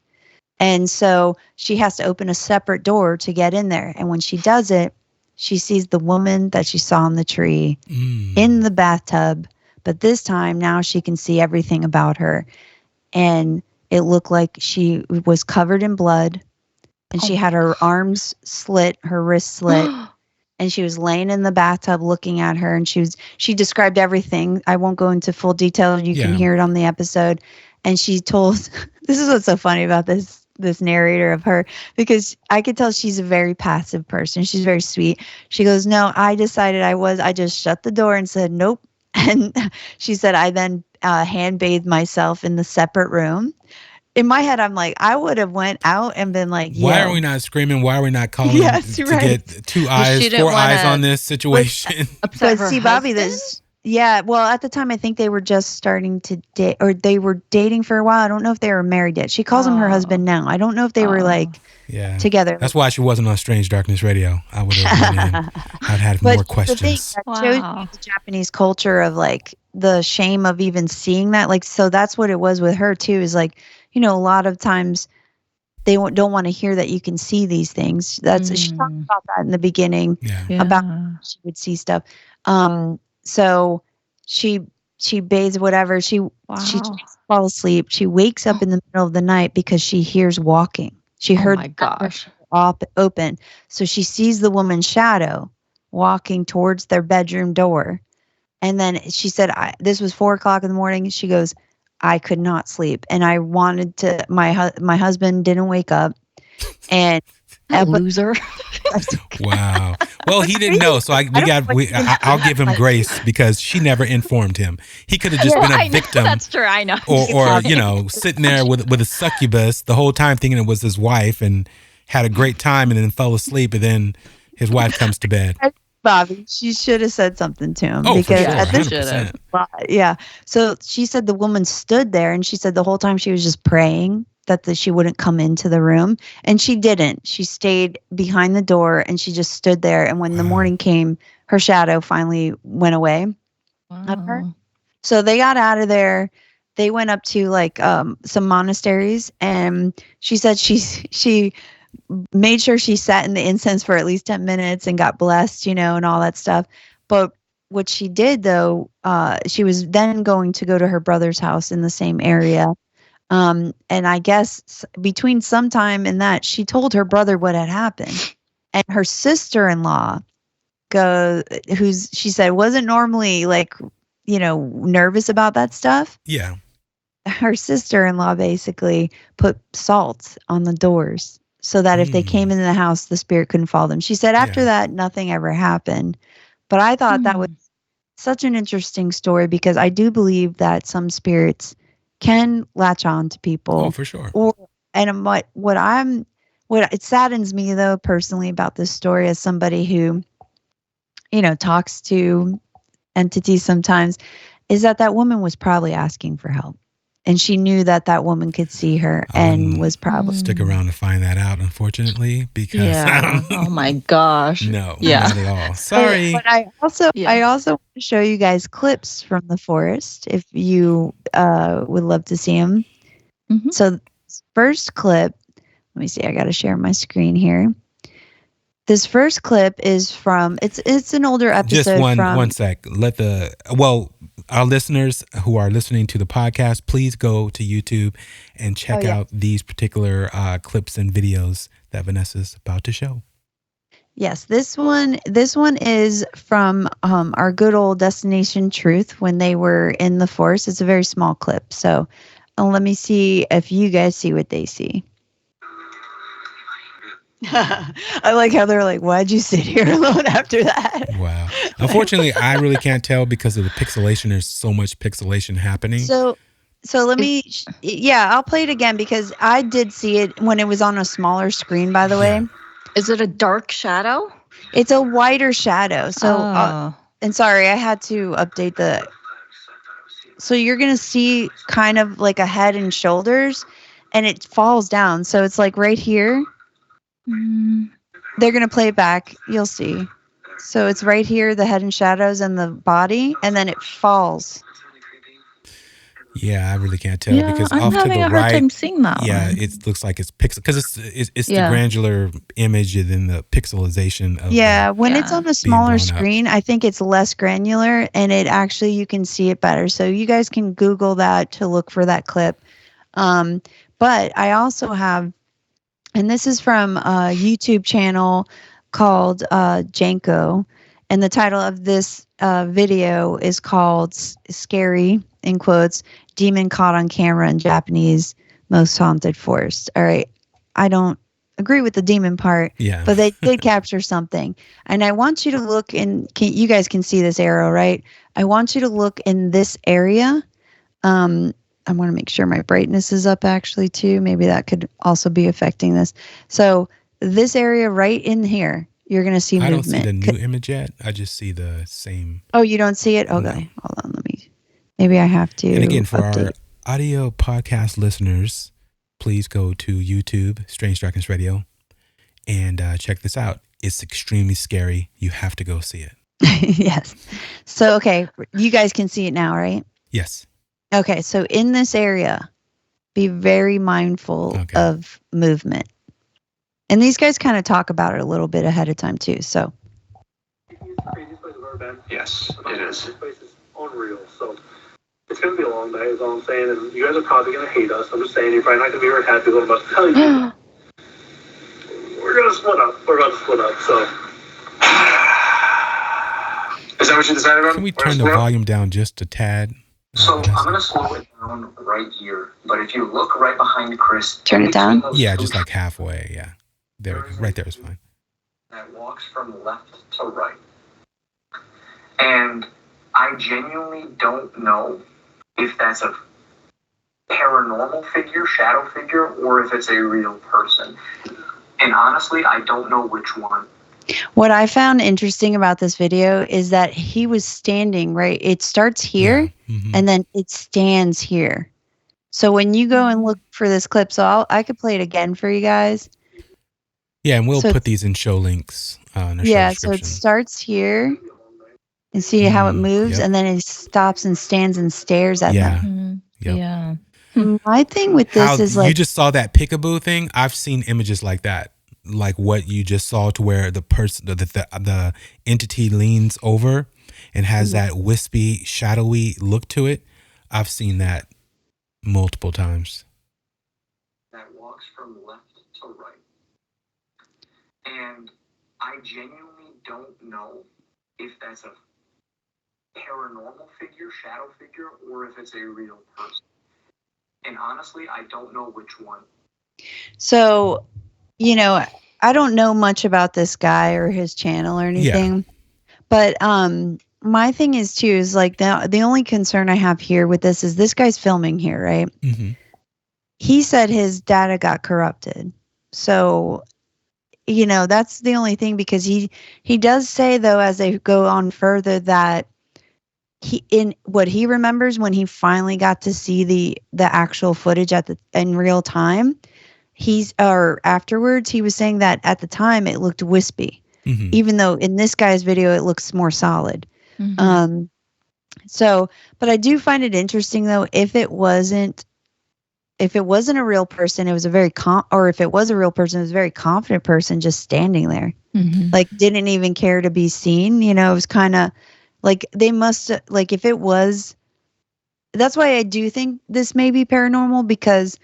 S4: And so she has to open a separate door to get in there. And when she does it, she sees the woman that she saw in the tree in the bathtub. But this time now she can see everything about her. And it looked like she was covered in blood. And she had her arms slit, her wrists slit. And she was laying in the bathtub looking at her. And she described everything. I won't go into full detail. You can hear it on the episode. And she told, this is what's so funny about this narrator of her, because I could tell she's a very passive person. She's very sweet. She goes, no, I decided I just shut the door and said, nope. And she said, I then hand bathed myself in the separate room. In my head, I'm like, I would have went out and been like,
S3: why are we not screaming? Why are we not calling to get 4 eyes on this situation?
S4: But see, Bobby, well, at the time, I think they were just starting to date, or they were dating for a while. I don't know if they were married yet. She calls him her husband now. I don't know if they were together.
S3: That's why she wasn't on Strange Darkness Radio. I would have I'd had more questions.
S4: The thing that shows you the Japanese culture of like the shame of even seeing that. Like, so that's what it was with her too, is like, a lot of times they don't want to hear that you can see these things. She talked about that in the beginning about she would see stuff. So she bathes whatever. She tries to fall asleep. She wakes up in the middle of the night because she hears walking. She heard
S5: my gosh.
S4: open. So she sees the woman's shadow walking towards their bedroom door. And then she said, this was 4:00 in the morning. She goes, I could not sleep. And I wanted to, my husband didn't wake up. And
S5: That loser.
S3: Wow. Well, he didn't know. So I'll give him grace because she never informed him. He could have just been a victim.
S6: That's true. I know.
S3: Or sitting there with a succubus the whole time thinking it was his wife and had a great time and then fell asleep. And then his wife comes to bed.
S4: Bobby, she should have said something to him.
S3: Oh,
S4: because
S3: for sure,
S4: at this
S3: 100%.
S4: Yeah. So she said the woman stood there and she said the whole time she was just praying that she wouldn't come into the room. And she didn't. She stayed behind the door and she just stood there. And when the morning came, her shadow finally went away. Of her. So they got out of there. They went up to some monasteries, and she said she made sure she sat in the incense for at least 10 minutes and got blessed, and all that stuff. But what she did, though, she was then going to go to her brother's house in the same area. And I guess between sometime and that, she told her brother what had happened. And her sister-in-law, she said wasn't normally nervous about that stuff.
S3: Yeah.
S4: Her sister-in-law basically put salt on the doors so that if they came into the house, the spirit couldn't follow them. She said after that, nothing ever happened. But I thought that was such an interesting story because I do believe that some spirits can latch on to people.
S3: Oh, for sure.
S4: What it saddens me though personally about this story as somebody who, talks to entities sometimes, is that woman was probably asking for help. And she knew that woman could see her and was probably
S3: stick around to find that out, unfortunately, because
S5: oh my gosh.
S3: No, not at all. Sorry.
S4: But I also want to show you guys clips from the forest if you would love to see them.
S5: Mm-hmm.
S4: So first clip, let me see. I got to share my screen here. This first clip is from it's an older episode.
S3: Just one sec. Our listeners who are listening to the podcast, please go to YouTube and check out these particular clips and videos that Vanessa's about to show.
S4: Yes, this one is from our good old Destination Truth when they were in the forest. It's a very small clip. So let me see if you guys see what they see. I like how they're like, why'd you sit here alone after that?
S3: Wow. Unfortunately, I really can't tell because of the pixelation. There's so much pixelation happening.
S4: So let me, I'll play it again because I did see it when it was on a smaller screen, by the way.
S5: Is it a dark shadow?
S4: It's a whiter shadow. So, and sorry, I had to update so you're going to see kind of like a head and shoulders and it falls down. So it's like right here. They're going to play it back. You'll see. So it's right here, the head and shadows and the body, and then it falls.
S3: Yeah, I really can't tell because
S5: I'm
S3: off to
S5: having
S3: the
S5: a hard
S3: right,
S5: time seeing that one.
S3: It looks like it's pixel because it's the granular image and then the pixelization of
S4: when it's on a smaller screen, I think it's less granular and it actually you can see it better. So you guys can Google that to look for that clip. But I also have, and this is from a YouTube channel called Janko, and the title of this video is called "Scary" in quotes, "Demon Caught on Camera in Japanese Most Haunted Forest." All right, I don't agree with the demon part, but they did capture something, and I want you to look in. You guys can see this arrow, right? I want you to look in this area. I want to make sure my brightness is up actually too. Maybe that could also be affecting this. So this area right in here, you're going to see movement.
S3: I don't see the new image yet. I just see the same.
S4: Oh, you don't see it? Okay. No. Hold on. Maybe I have to.
S3: And again, for our audio podcast listeners, please go to YouTube, Strange Darkness Radio, and check this out. It's extremely scary. You have to go see it.
S4: Yes. So, okay. You guys can see it now, right?
S3: Yes.
S4: Okay, so in this area, Be very mindful
S3: Okay.
S4: of movement. And these guys kind of talk about it a little bit ahead of time too. So
S7: Craziest place I've ever been.
S8: Yes, it is.
S7: This place is unreal. So it's gonna be a long day, is all I'm saying. And you guys are probably gonna hate us. I'm just saying, you're probably not gonna be very happy with what I'm about to tell you. We're gonna split up. We're about to split up. So
S8: Is that what you decided on?
S3: Can we turn the volume down just a tad?
S8: So I'm going to slow it down right here. But if you look right behind Chris.
S4: Turn it down?
S3: Yeah, just like halfway. Yeah. There, right there is fine.
S8: That walks from left to right. And I genuinely don't know if that's a paranormal figure, shadow figure, or if it's a real person. And honestly, I don't know which one.
S4: what I found interesting about this video is that he was standing, right? It starts here
S3: Yeah. Mhm.
S4: and then it stands here. So when you go and look for this clip, so I could play it again for you guys.
S3: Yeah, and we'll
S4: So
S3: put these in show links in the show
S4: Yeah, so
S3: description.
S4: it starts here and see how it moves,
S3: yep.
S4: and then it stops and stands and stares at
S3: Yeah. Yep.
S6: Yeah.
S4: them. My thing with this
S3: How
S4: is
S3: you
S4: like,
S3: just saw that peekaboo thing? I've seen images like that, like what you just saw, to where the person, the entity leans over and has that wispy, shadowy look to it. I've seen that multiple times.
S8: That walks from left to right. And I genuinely don't know if that's a paranormal figure, shadow figure, or if it's a real person. And honestly, I don't know which one.
S4: so, I don't know much about this guy or his channel or anything, but my thing is too, is like the only concern I have here with this guy's filming here, right?
S3: Mm-hmm.
S4: He said his data got corrupted. So, that's the only thing, because he does say, though, as they go on further, that in what he remembers when he finally got to see the actual footage in real time, afterwards, he was saying that at the time it looked wispy, even though in this guy's video it looks more solid. But I do find it interesting, though, if it wasn't a real person, it was or if it was a real person, it was a very confident person just standing there, like didn't even care to be seen. It was kind of like they must, like, if it was, that's why I do think this may be paranormal, because,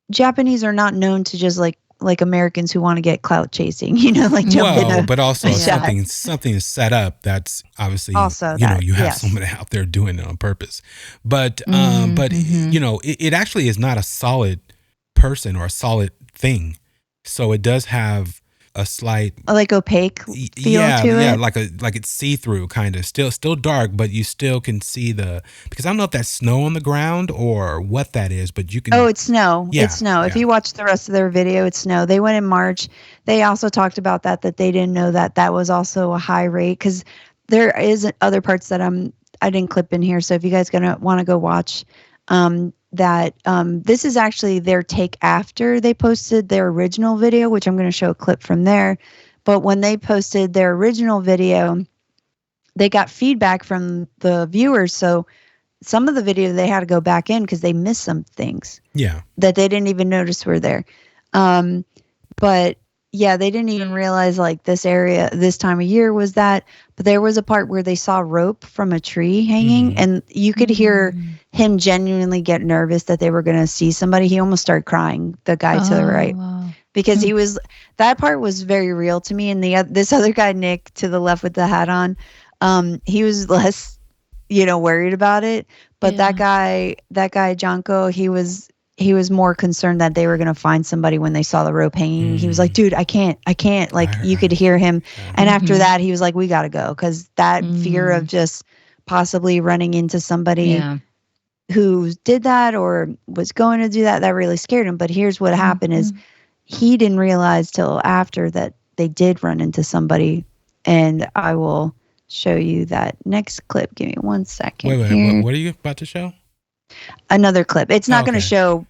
S4: Japanese are not known to just like Americans who want to get clout chasing, like jump in
S3: but also
S4: shot.
S3: something is set up. That's obviously
S4: Also
S3: you
S4: that,
S3: have
S4: yes.
S3: somebody out there doing it on purpose. But it actually is not a solid person or a solid thing. So it does have a slight
S4: like opaque feel to it.
S3: like it's see-through kind of, still dark, but you still can see because I don't know if that's snow on the ground or what that is, but you can.
S4: Oh, it's snow.
S3: Yeah,
S4: It's snow. If
S3: yeah.
S4: you watch the rest of their video, it's snow. They went in March. They also talked about that they didn't know that was also a high rate, because there is other parts that I didn't clip in here. So if you guys want to go watch this is actually their take after they posted their original video, which I'm going to show a clip from there. But when they posted their original video, they got feedback from the viewers. So some of the video they had to go back in because they missed some things.
S3: Yeah.
S4: That they didn't even notice were there. But yeah, they didn't even realize like this area, this time of year was that. But there was a part where they saw rope from a tree hanging, and you could hear him genuinely get nervous that they were going to see somebody. He almost started crying, the guy to the right, because that part was very real to me. And this other guy, Nick, to the left with the hat on, he was less, worried about it. But that guy, Janko, he was more concerned that they were going to find somebody when they saw the rope hanging. He was like, dude, I can't. Like, you could hear him. And after that, he was like, we got to go. Because that fear of just possibly running into somebody who did that or was going to do that really scared him. But here's what happened is he didn't realize till after that they did run into somebody. And I will show you that next clip. Give me 1 second.
S3: Wait, what are you about to show?
S4: Another clip. It's not going to show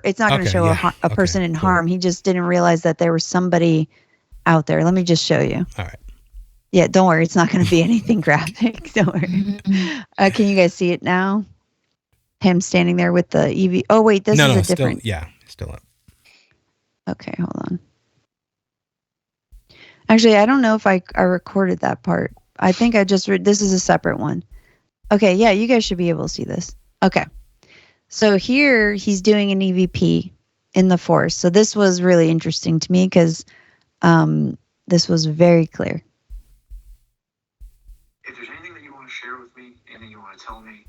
S4: it's not going to show a person in
S3: cool.
S4: harm. He just didn't realize that there was somebody out there. Let me just show you.
S3: All right.
S4: Yeah, don't worry. It's not going to be anything graphic. Don't worry. Can you guys see it now? him standing there with the EV. Oh wait, this is a different.
S3: Still up.
S4: Okay, hold on. Actually, I don't know if I recorded that part. I think I just this is a separate one. Okay, yeah, you guys should be able to see this. Okay. So here he's doing an EVP in the forest. So this was really interesting to me because this was very clear.
S8: If there's anything that you want to share with me, anything you want to tell me,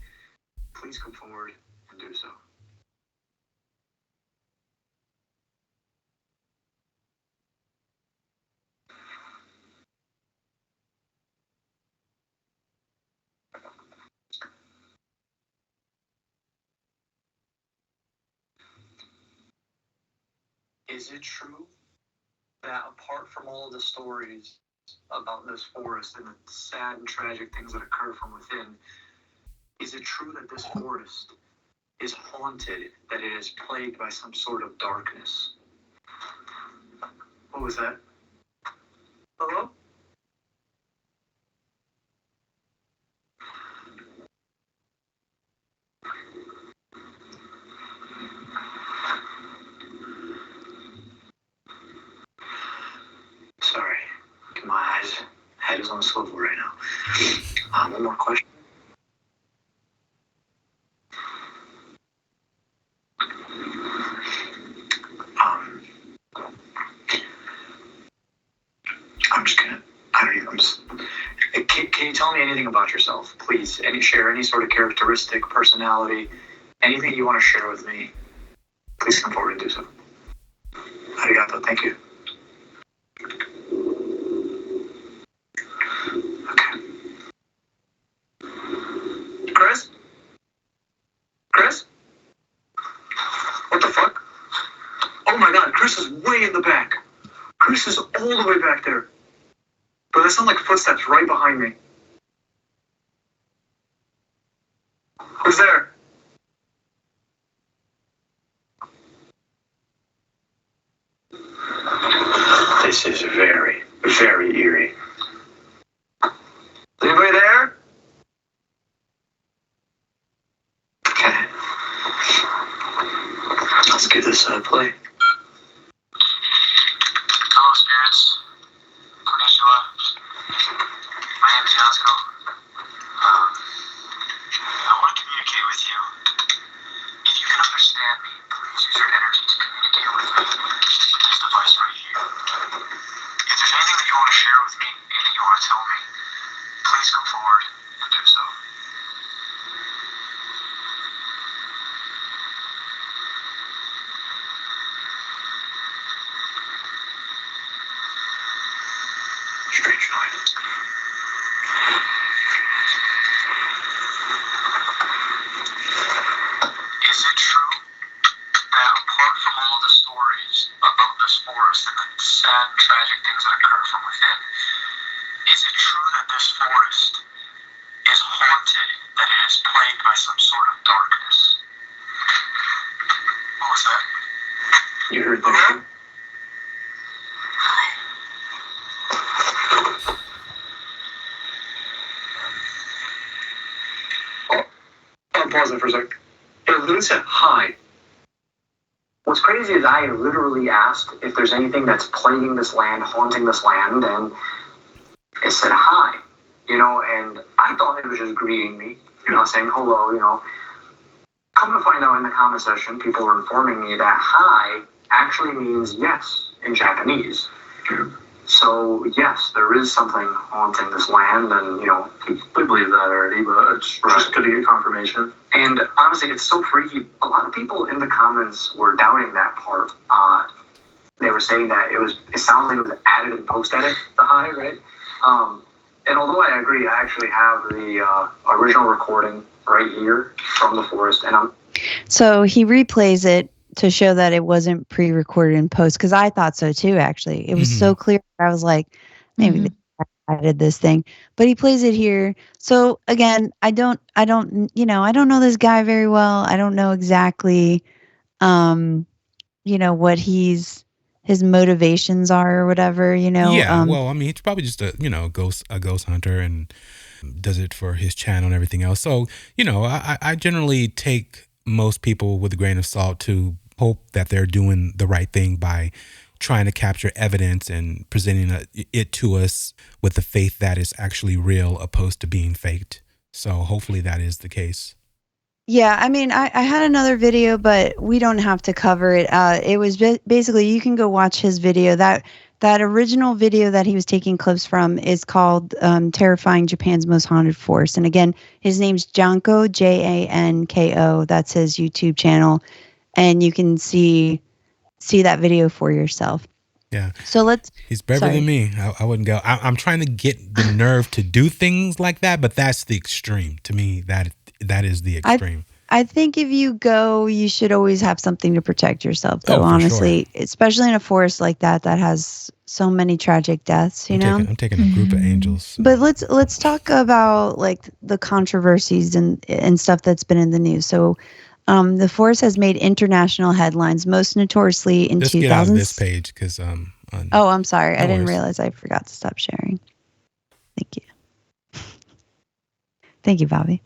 S8: please come forward and do so. Is it true that apart from all of the stories about this forest and the sad and tragic things that occur from within, is it true that this forest is haunted, that it is plagued by some sort of darkness? What was that? Hello? Sorry, my head is on a swivel right now. One more question. I'm just gonna. I don't even. I'm just. Can you tell me anything about yourself, please? Share any sort of characteristic, personality, anything you want to share with me. Please come forward and do so. Arigato. Thank you. Okay. Chris? Chris? What the fuck? Oh my God! Chris is way in the back. Chris is all the way back there. But that sound like footsteps right behind me. Who's there? This is very, very eerie. Anybody there? Okay. Let's give this a play. Hello, spirits. Konnichiwa. My name is Yasuko. I want to communicate with you. If you can understand me, please use your energy to communicate with me with this device right here. If there's anything that you want to share with me, anything you want to tell me, please come forward and do so. Strange noise. Is it true that apart from all the stories about this forest and the sad and tragic things that occur from within, is it true that this forest is haunted, that it is plagued by some sort of darkness? What was that? You heard that? I'm pausing for a sec. It literally said hi. What's crazy is I literally asked if there's anything that's plaguing this land, haunting this land, and it said hi. And I thought it was just greeting me, saying hello, Come to find out in the comment section, people were informing me that hi actually means yes in Japanese. So, yes, there is something haunting this land, and, we believe that already, but it's just good to get confirmation. And honestly, it's so freaky. A lot of people in the comments were doubting that part. They were saying that it sounds like it was added in post-edit, the hi, right? And although I agree, I actually have the original recording right here from the forest, and
S4: So he replays it to show that it wasn't pre-recorded in post, because I thought so too. Actually, it was so clear. I was like, maybe they added this thing, but he plays it here. So again, I don't know this guy very well. I don't know exactly, what his motivations are or whatever.
S3: Yeah, well, I mean, he's probably just a ghost hunter, and does it for his channel and everything else. So, I generally take most people with a grain of salt to hope that they're doing the right thing by trying to capture evidence and presenting it to us with the faith that is actually real opposed to being faked. So hopefully that is the case.
S4: Yeah, I mean, I had another video, but we don't have to cover it. It was basically, you can go watch his video. That original video that he was taking clips from is called Terrifying Japan's Most Haunted Forest. And again, his name's Janko, Janko. That's his YouTube channel. And you can see that video for yourself.
S3: Yeah.
S4: So
S3: he's better than me. I wouldn't go. I'm trying to get the nerve to do things like that, but that's the extreme. To me, that is the extreme.
S4: I think if you go, you should always have something to protect yourself, though,
S3: for
S4: honestly,
S3: sure.
S4: Especially in a forest like that has so many tragic deaths,
S3: I'm taking a group of angels.
S4: But let's talk about like the controversies and stuff that's been in the news. So the forest has made international headlines, most notoriously in 2000s.
S3: Just get out of this page because
S4: oh, I'm sorry. I didn't realize I forgot to stop sharing. Thank you. Thank you, Bobby.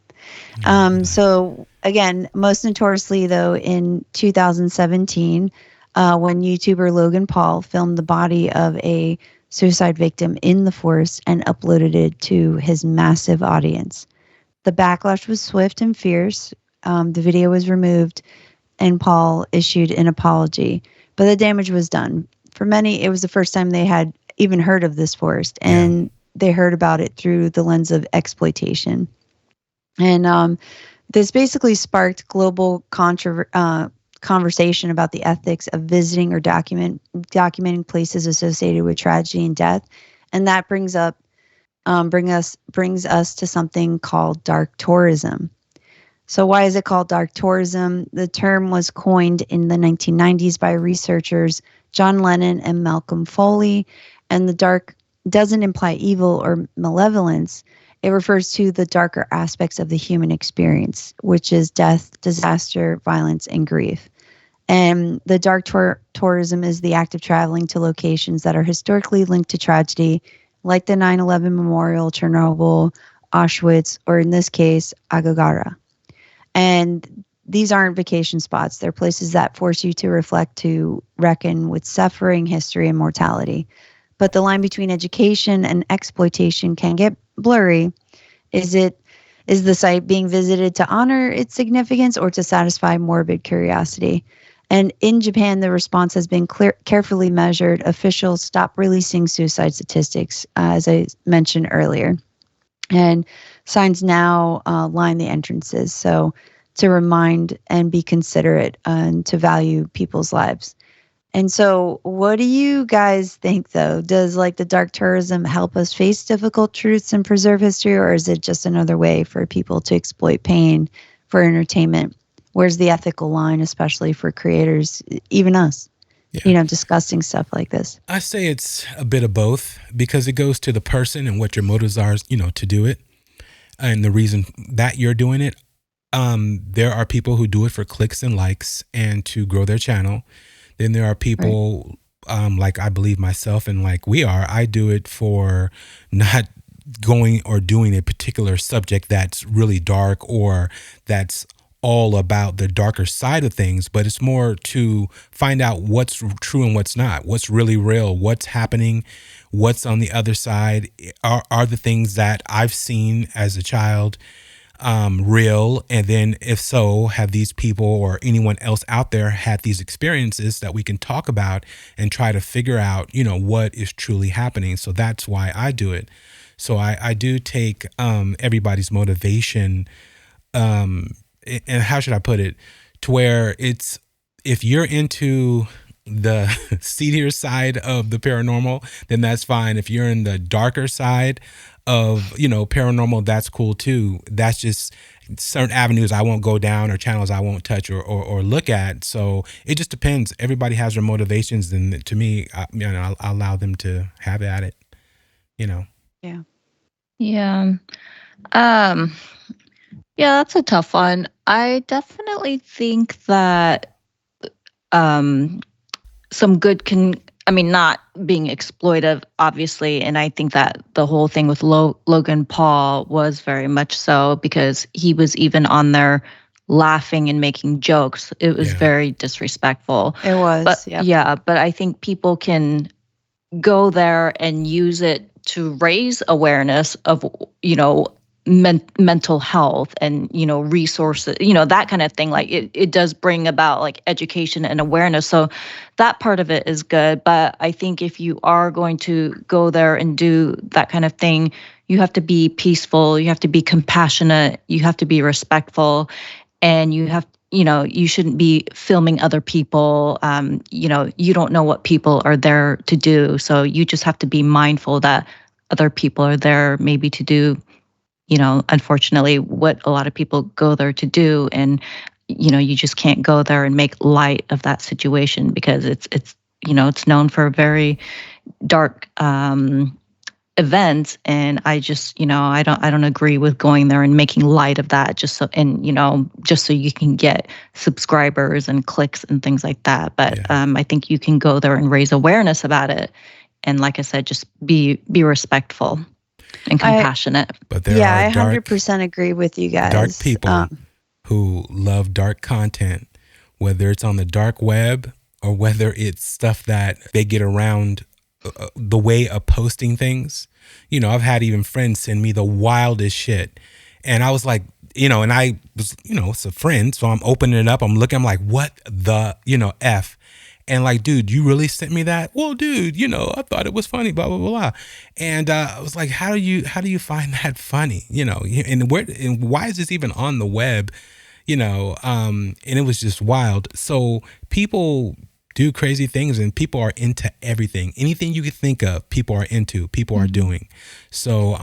S4: So again, most notoriously though, in 2017, when YouTuber Logan Paul filmed the body of a suicide victim in the forest and uploaded it to his massive audience. The backlash was swift and fierce. The video was removed and Paul issued an apology, but the damage was done. For many, it was the first time they had even heard of this forest, and they heard about it through the lens of exploitation. And this basically sparked global conversation about the ethics of visiting or documenting places associated with tragedy and death, and that brings us to something called dark tourism. So why is it called dark tourism? The term was coined in the 1990s by researchers John Lennon and Malcolm Foley, and the dark doesn't imply evil or malevolence. It refers to the darker aspects of the human experience, which is death, disaster, violence, and grief. And the dark tourism is the act of traveling to locations that are historically linked to tragedy, like the 9/11 Memorial, Chernobyl, Auschwitz, or in this case, Aokigahara. And these aren't vacation spots. They're places that force you to reflect, to reckon with suffering, history, and mortality. But the line between education and exploitation can get blurry. Is the site being visited to honor its significance or to satisfy morbid curiosity? And in Japan, the response has been carefully measured. Officials stopped releasing suicide statistics, as I mentioned earlier. And signs now line the entrances, so to remind and be considerate and to value people's lives. And so what do you guys think, though? Does like the dark tourism help us face difficult truths and preserve history, or is it just another way for people to exploit pain for entertainment? Where's the ethical line, especially for creators, even us, discussing stuff like this?
S3: I say it's a bit of both, because it goes to the person and what your motives are, to do it and the reason that you're doing it. There are people who do it for clicks and likes and to grow their channel. Then there are people like I believe myself and like we are. I do it for not going or doing a particular subject that's really dark or that's all about the darker side of things, but it's more to find out what's true and what's not, what's really real, what's happening, what's on the other side. Are the things that I've seen as a child real? And then if so, have these people or anyone else out there had these experiences that we can talk about and try to figure out, what is truly happening? So that's why I do it. So I do take everybody's motivation, and how should I put it, to where it's, if you're into the seedier side of the paranormal, then that's fine. If you're in the darker side of, paranormal, that's cool too. That's just certain avenues I won't go down or channels I won't touch or look at. So it just depends. Everybody has their motivations, and to me, I'll allow them to have at it,
S4: Yeah.
S5: Yeah. Yeah, that's a tough one. I definitely think that some good can I mean, not being exploitive, obviously. And I think that the whole thing with Logan Paul was very much so, because he was even on there laughing and making jokes. It was very disrespectful.
S4: It was.
S5: But
S4: yep.
S5: yeah, but I think people can go there and use it to raise awareness of, mental health and, resources, that kind of thing. Like it does bring about like education and awareness. So that part of it is good. But I think if you are going to go there and do that kind of thing, you have to be peaceful, you have to be compassionate, you have to be respectful, and you shouldn't be filming other people. You don't know what people are there to do. So you just have to be mindful that other people are there maybe to do, unfortunately, what a lot of people go there to do. And, you just can't go there and make light of that situation, because it's known for very dark events. And I just, I don't agree with going there and making light of that just so you can get subscribers and clicks and things like that. But I think you can go there and raise awareness about it. And like I said, just be respectful and compassionate.
S3: But there are
S4: I 100% agree with you guys.
S3: Dark people who love dark content, whether it's on the dark web or whether it's stuff that they get around the way of posting things. I've had even friends send me the wildest shit. And I was like, and I was, it's a friend. So I'm opening it up. I'm looking, I'm like, what the, F? And like, dude, you really sent me that? Well, dude, I thought it was funny, blah, blah, blah, blah. And I was like, how do you find that funny? And why is this even on the web? And it was just wild. So people do crazy things, and people are into everything. Anything you could think of, people are into, people are doing. So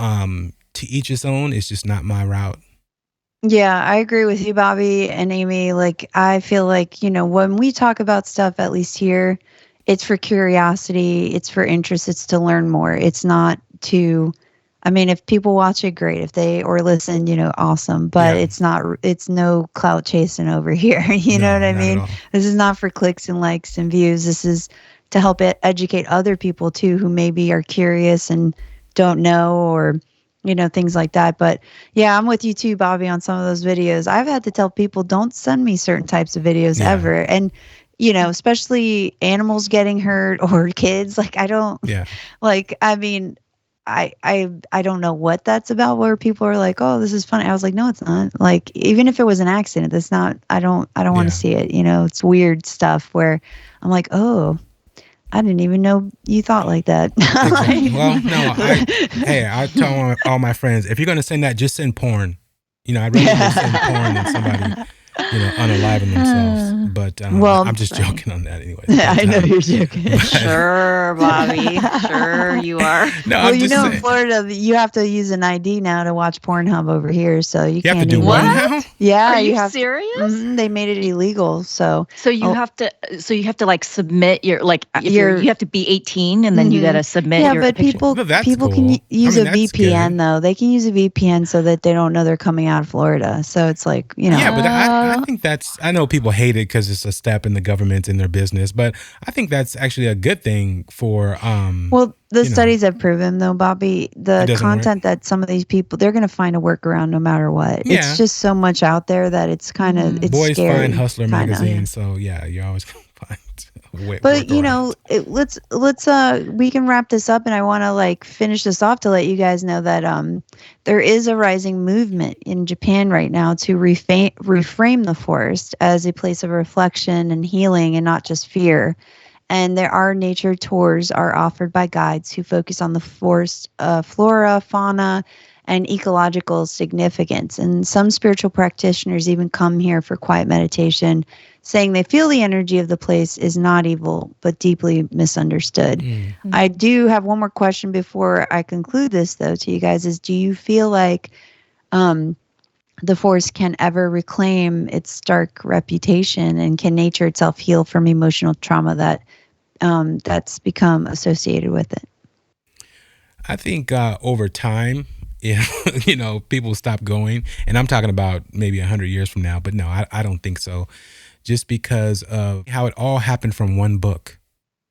S3: to each his own is just not my route.
S4: Yeah, I agree with you, Bobby and Amy. Like, I feel like, when we talk about stuff, at least here, it's for curiosity, it's for interest, it's to learn more. It's not to, if people watch it, great. If they or listen, awesome. But it's no clout chasing over here. You know what I mean? This is not for clicks and likes and views. This is to help educate other people too, who maybe are curious and don't know, or things like that. But yeah, I'm with you too, Bobby, on some of those videos. I've had to tell people, don't send me certain types of videos ever. And, especially animals getting hurt or kids. Like, I don't, I don't know what that's about, where people are like, oh, this is funny. I was like, no, it's not. Like, even if it was an accident, that's not, I don't want to see it. It's weird stuff where I'm like, oh, I didn't even know you thought like that.
S3: Exactly. Well, no, I tell all my friends, if you're going to send that, just send porn. I'd rather just send porn than somebody, unaliving themselves. But I'm just joking on that anyway.
S4: I know you're joking.
S5: Sure, Bobby. Sure, you are.
S3: No,
S4: well,
S3: in
S4: Florida, you have to use an ID now to watch Pornhub over here. So you can't
S3: have to do what now?
S4: Yeah,
S5: are you
S4: have
S5: serious?
S4: They made it illegal. So
S5: you have to like submit your you have to be 18 and then you got to submit your
S4: but
S5: picture.
S4: people can use a VPN
S3: good.
S4: though. They can use a VPN so that they don't know they're coming out of Florida. So it's like,
S3: Yeah, but I think I know people hate it because it's a step in the government in their business, but I think that's actually a good thing for
S4: the studies have proven, though, Bobby, the content that some of these people, they're going to find a workaround no matter what. Yeah. It's just so much out there that it's kind of, it's
S3: Boys
S4: scary.
S3: Find Hustler magazine, so yeah, you're always going to find
S4: but let's we can wrap this up, and I want to like finish this off to let you guys know that there is a rising movement in Japan right now to reframe the forest as a place of reflection and healing and not just fear. And there are nature tours are offered by guides who focus on the forest flora, fauna, and ecological significance. And some spiritual practitioners even come here for quiet meditation, saying they feel the energy of the place is not evil, but deeply misunderstood. Mm-hmm. I do have one more question before I conclude this, though, to you guys, is do you feel like the forest can ever reclaim its dark reputation, and can nature itself heal from emotional trauma that's become associated with it?
S3: I think over time, people stop going, and I'm talking about maybe 100 years from now, but no, I don't think so. Just because of how it all happened from one book,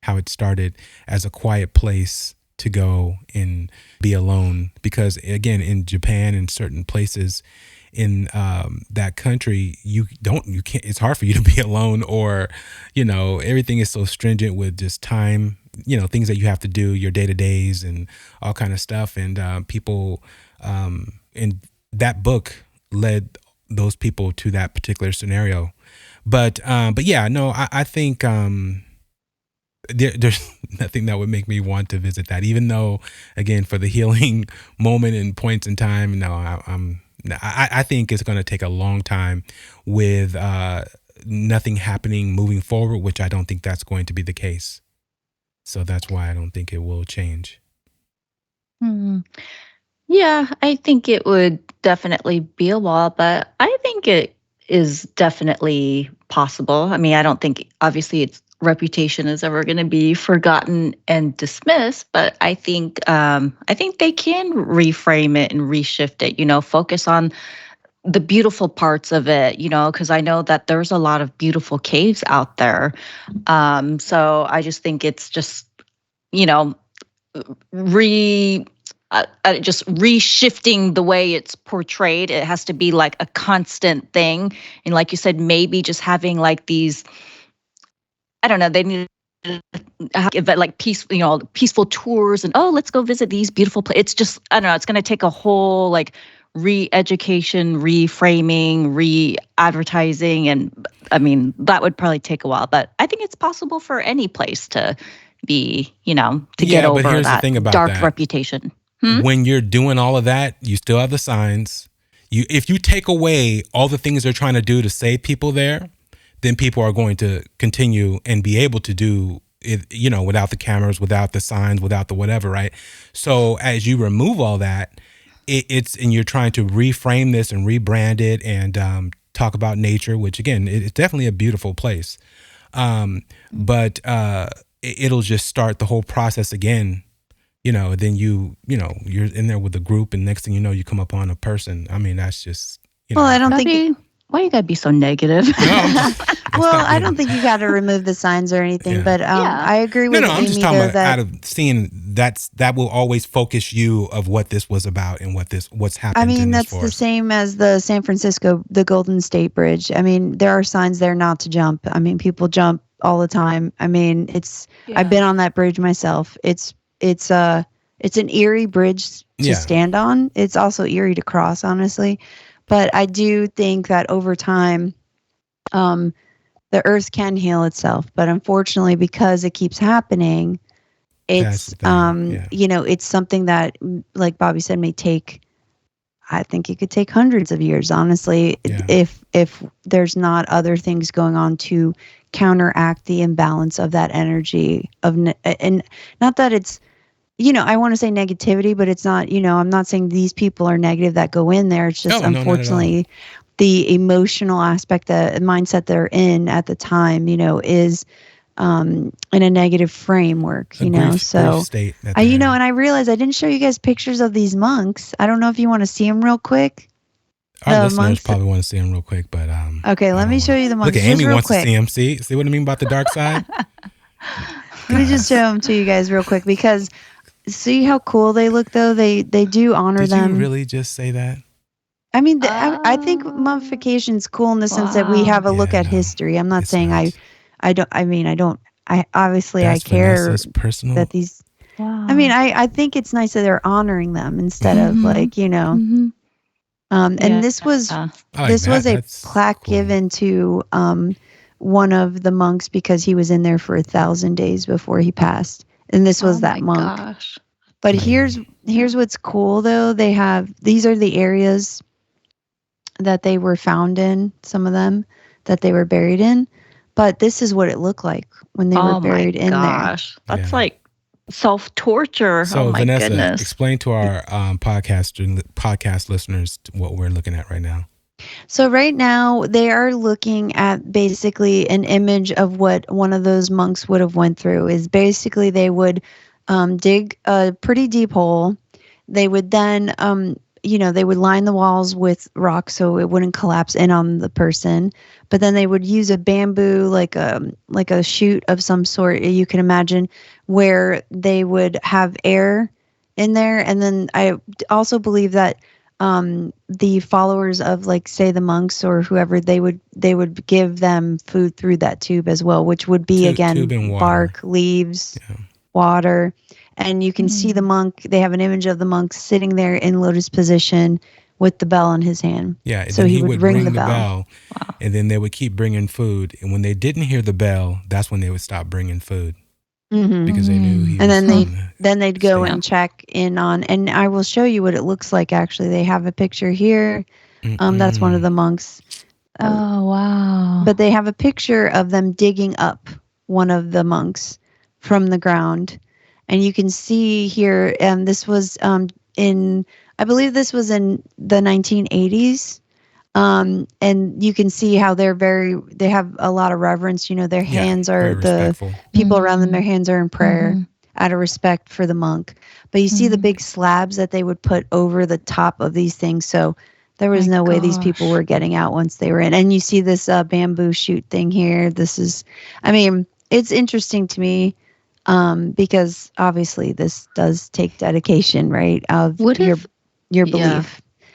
S3: how it started as a quiet place to go and be alone. Because again, in Japan and certain places in that country, you can't, it's hard for you to be alone, or, everything is so stringent with just time, things that you have to do, your day-to-days and all kind of stuff. And people in that book led those people to that particular scenario. But yeah, no, I think there's nothing that would make me want to visit that, even though, again, for the healing moment and points in time, no, I think it's going to take a long time with nothing happening moving forward, which I don't think that's going to be the case. So that's why I don't think it will change.
S5: Yeah, I think it would definitely be a while, but I think it is definitely possible. I mean, I don't think obviously its reputation is ever going to be forgotten and dismissed, but I think they can reframe it and reshift it. Focus on the beautiful parts of it. Because I know that there's a lot of beautiful caves out there. So I just think it's just just reshifting the way it's portrayed. It has to be like a constant thing. And like you said, maybe just having like these, I don't know, they need to have like peaceful tours and, let's go visit these beautiful places. It's just, I don't know, it's going to take a whole like re-education, reframing, re-advertising. And I mean, that would probably take a while, but I think it's possible for any place to be, to get over
S3: here's
S5: that
S3: the thing about
S5: dark
S3: that.
S5: reputation.
S3: When you're doing all of that, you still have the signs. If you take away all the things they're trying to do to save people there, then people are going to continue and be able to do it, without the cameras, without the signs, without the whatever, right? So as you remove all that, and you're trying to reframe this and rebrand it and talk about nature, which again, it's definitely a beautiful place. But it'll just start the whole process again. Then you're in there with a group, and next thing you know, you come up on a person. I mean, that's just,
S4: Well, I don't think.
S5: Why you gotta be so negative?
S4: I don't think you got to remove the signs or anything, but I agree with
S3: No,
S4: Amy,
S3: I'm just talking
S4: though,
S3: about out of seeing that will always focus you of what this was about and what's happened.
S4: I mean,
S3: in this
S4: that's the
S3: forest.
S4: same as the San Francisco, the Golden State Bridge. I mean, there are signs there not to jump. I mean, people jump all the time. I mean, I've been on that bridge myself. It's an eerie bridge to stand on. It's also eerie to cross, honestly. But I do think that over time, the earth can heal itself. But unfortunately, because it keeps happening, it's it's something that, like Bobby said, may take. I think it could take hundreds of years, honestly, if there's not other things going on to counteract the imbalance of that energy and not that it's. I want to say negativity, but it's not, I'm not saying these people are negative that go in there. It's just, unfortunately, the emotional aspect, the mindset they're in at the time, is in a negative framework,
S3: grief state
S4: and I realized I didn't show you guys pictures of these monks. I don't know if you want to see them real quick.
S3: Our listeners probably want to see them real quick, but
S4: okay, let me show you the monks.
S3: Look, Amy wants to see them. See what I mean about the dark side?
S4: Let me just show them to you guys real quick, because see how cool they look, though? They do honor them.
S3: Did you really just say that?
S4: I mean, I think mummification is cool in the sense that we have a look at history. I'm not saying I obviously I care
S3: personal.
S4: that these. Wow. I mean, I think it's nice that they're honoring them instead of like, and this was a plaque given to one of the monks because he was in there for 1,000 days before he passed. And this was that monk.
S5: Gosh.
S4: But here's what's cool, though. These are the areas that they were found in, some of them that they were buried in. But this is what it looked like when they were buried in there.
S5: That's like self-torture.
S3: So,
S5: my
S3: Vanessa,
S5: goodness.
S3: explain to our podcast listeners what we're looking at right now.
S4: So right now they are looking at basically an image of what one of those monks would have went through. Is basically they would dig a pretty deep hole. They would then they would line the walls with rocks so it wouldn't collapse in on the person. But then they would use a bamboo, like a shoot of some sort, you can imagine, where they would have air in there. And then I also believe that the followers of, like, say, the monks or whoever, they would give them food through that tube as well, which would be
S3: Tube and water.
S4: bark, leaves, water. And you can see the monk. They have an image of the monk sitting there in lotus position with the bell in his hand.
S3: Yeah, and
S4: so
S3: then
S4: he would ring the bell.
S3: Wow. And then they would keep bringing food. And when they didn't hear the bell, that's when they would stop bringing food. Because they knew he
S4: and
S3: was
S4: then they'd go and check in on, and I will show you what it looks like. Actually, they have a picture here. That's one of the monks.
S5: Oh, wow.
S4: But they have a picture of them digging up one of the monks from the ground. And you can see here, this was I believe this was in the 1980s. And you can see how they have a lot of reverence. Their hands are the people around them. Their hands are in prayer out of respect for the monk. But you see the big slabs that they would put over the top of these things. So there was no way these people were getting out once they were in. And you see this bamboo shoot thing here. It's interesting to me because obviously this does take dedication, right? Of your belief.
S5: Yeah.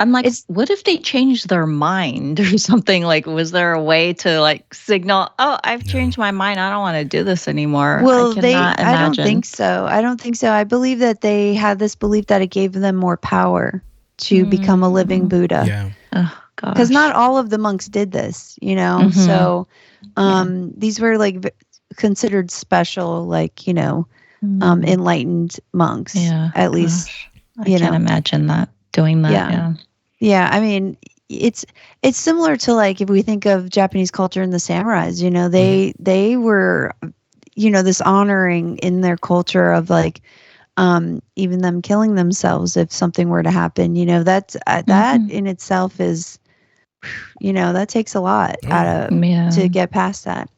S5: I'm like, what if they changed their mind or something? Like, was there a way to, like, signal, oh, I've changed my mind, I don't want to do this anymore?
S4: Well,
S5: I
S4: don't think so. I believe that they had this belief that it gave them more power to become a living Buddha.
S3: Yeah.
S5: Oh, gosh.
S4: Because not all of the monks did this, So these were, like, considered special, like, enlightened monks.
S5: Yeah.
S4: At least,
S5: I can't imagine that. Doing that,
S4: yeah. It's similar to, like, if we think of Japanese culture and the samurais, they were, this honoring in their culture of, like, even them killing themselves if something were to happen. That's that in itself is, that takes a lot to get past that.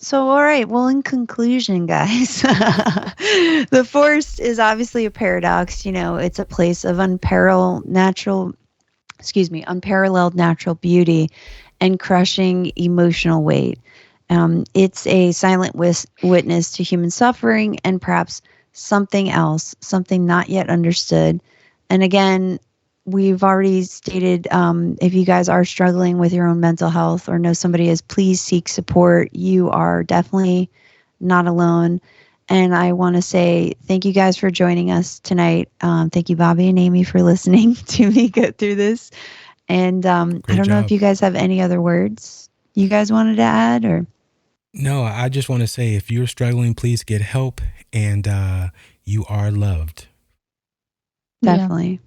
S4: So, all right. Well, in conclusion, guys, the forest is obviously a paradox. It's a place of unparalleled natural beauty and crushing emotional weight. It's a silent witness to human suffering and perhaps something else, something not yet understood. And again, we've already stated, if you guys are struggling with your own mental health or know somebody is, please seek support. You are definitely not alone. And I want to say thank you guys for joining us tonight. Thank you, Bobby and Amy, for listening to me go through this. And I don't know if you guys have any other words you guys wanted to add, or.
S3: No, I just want to say, if you're struggling, please get help, and you are loved.
S4: Definitely.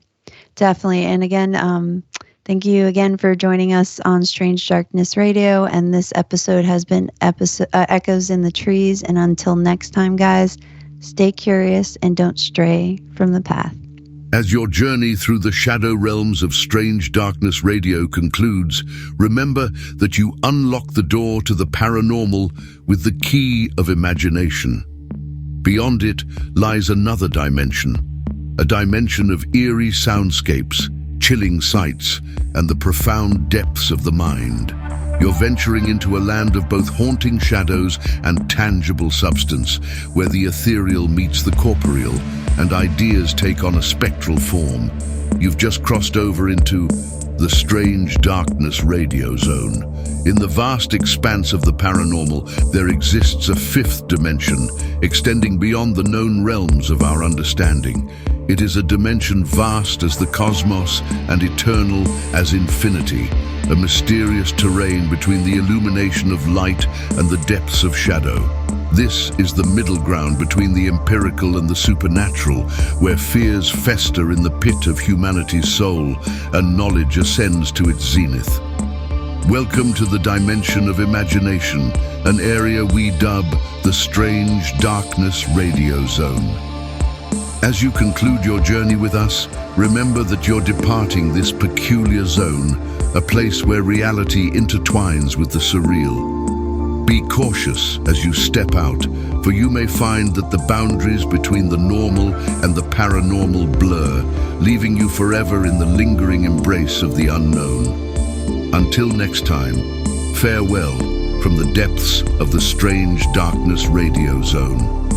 S4: Definitely. And again, thank you again for joining us on Strange Darkness Radio. And this episode has been Echoes in the Trees. And until next time, guys, stay curious and don't stray from the path.
S1: As your journey through the shadow realms of Strange Darkness Radio concludes, remember that you unlock the door to the paranormal with the key of imagination. Beyond it lies another dimension, a dimension of eerie soundscapes, chilling sights, and the profound depths of the mind. You're venturing into a land of both haunting shadows and tangible substance, where the ethereal meets the corporeal, and ideas take on a spectral form. You've just crossed over into the Strange Darkness Radio Zone. In the vast expanse of the paranormal, there exists a fifth dimension, extending beyond the known realms of our understanding. It is a dimension vast as the cosmos and eternal as infinity, a mysterious terrain between the illumination of light and the depths of shadow. This is the middle ground between the empirical and the supernatural, where fears fester in the pit of humanity's soul and knowledge ascends to its zenith. Welcome to the dimension of imagination, an area we dub the Strange Darkness Radio Zone. As you conclude your journey with us, remember that you're departing this peculiar zone, a place where reality intertwines with the surreal. Be cautious as you step out, for you may find that the boundaries between the normal and the paranormal blur, leaving you forever in the lingering embrace of the unknown. Until next time, farewell from the depths of the Strange Darkness Radio Zone.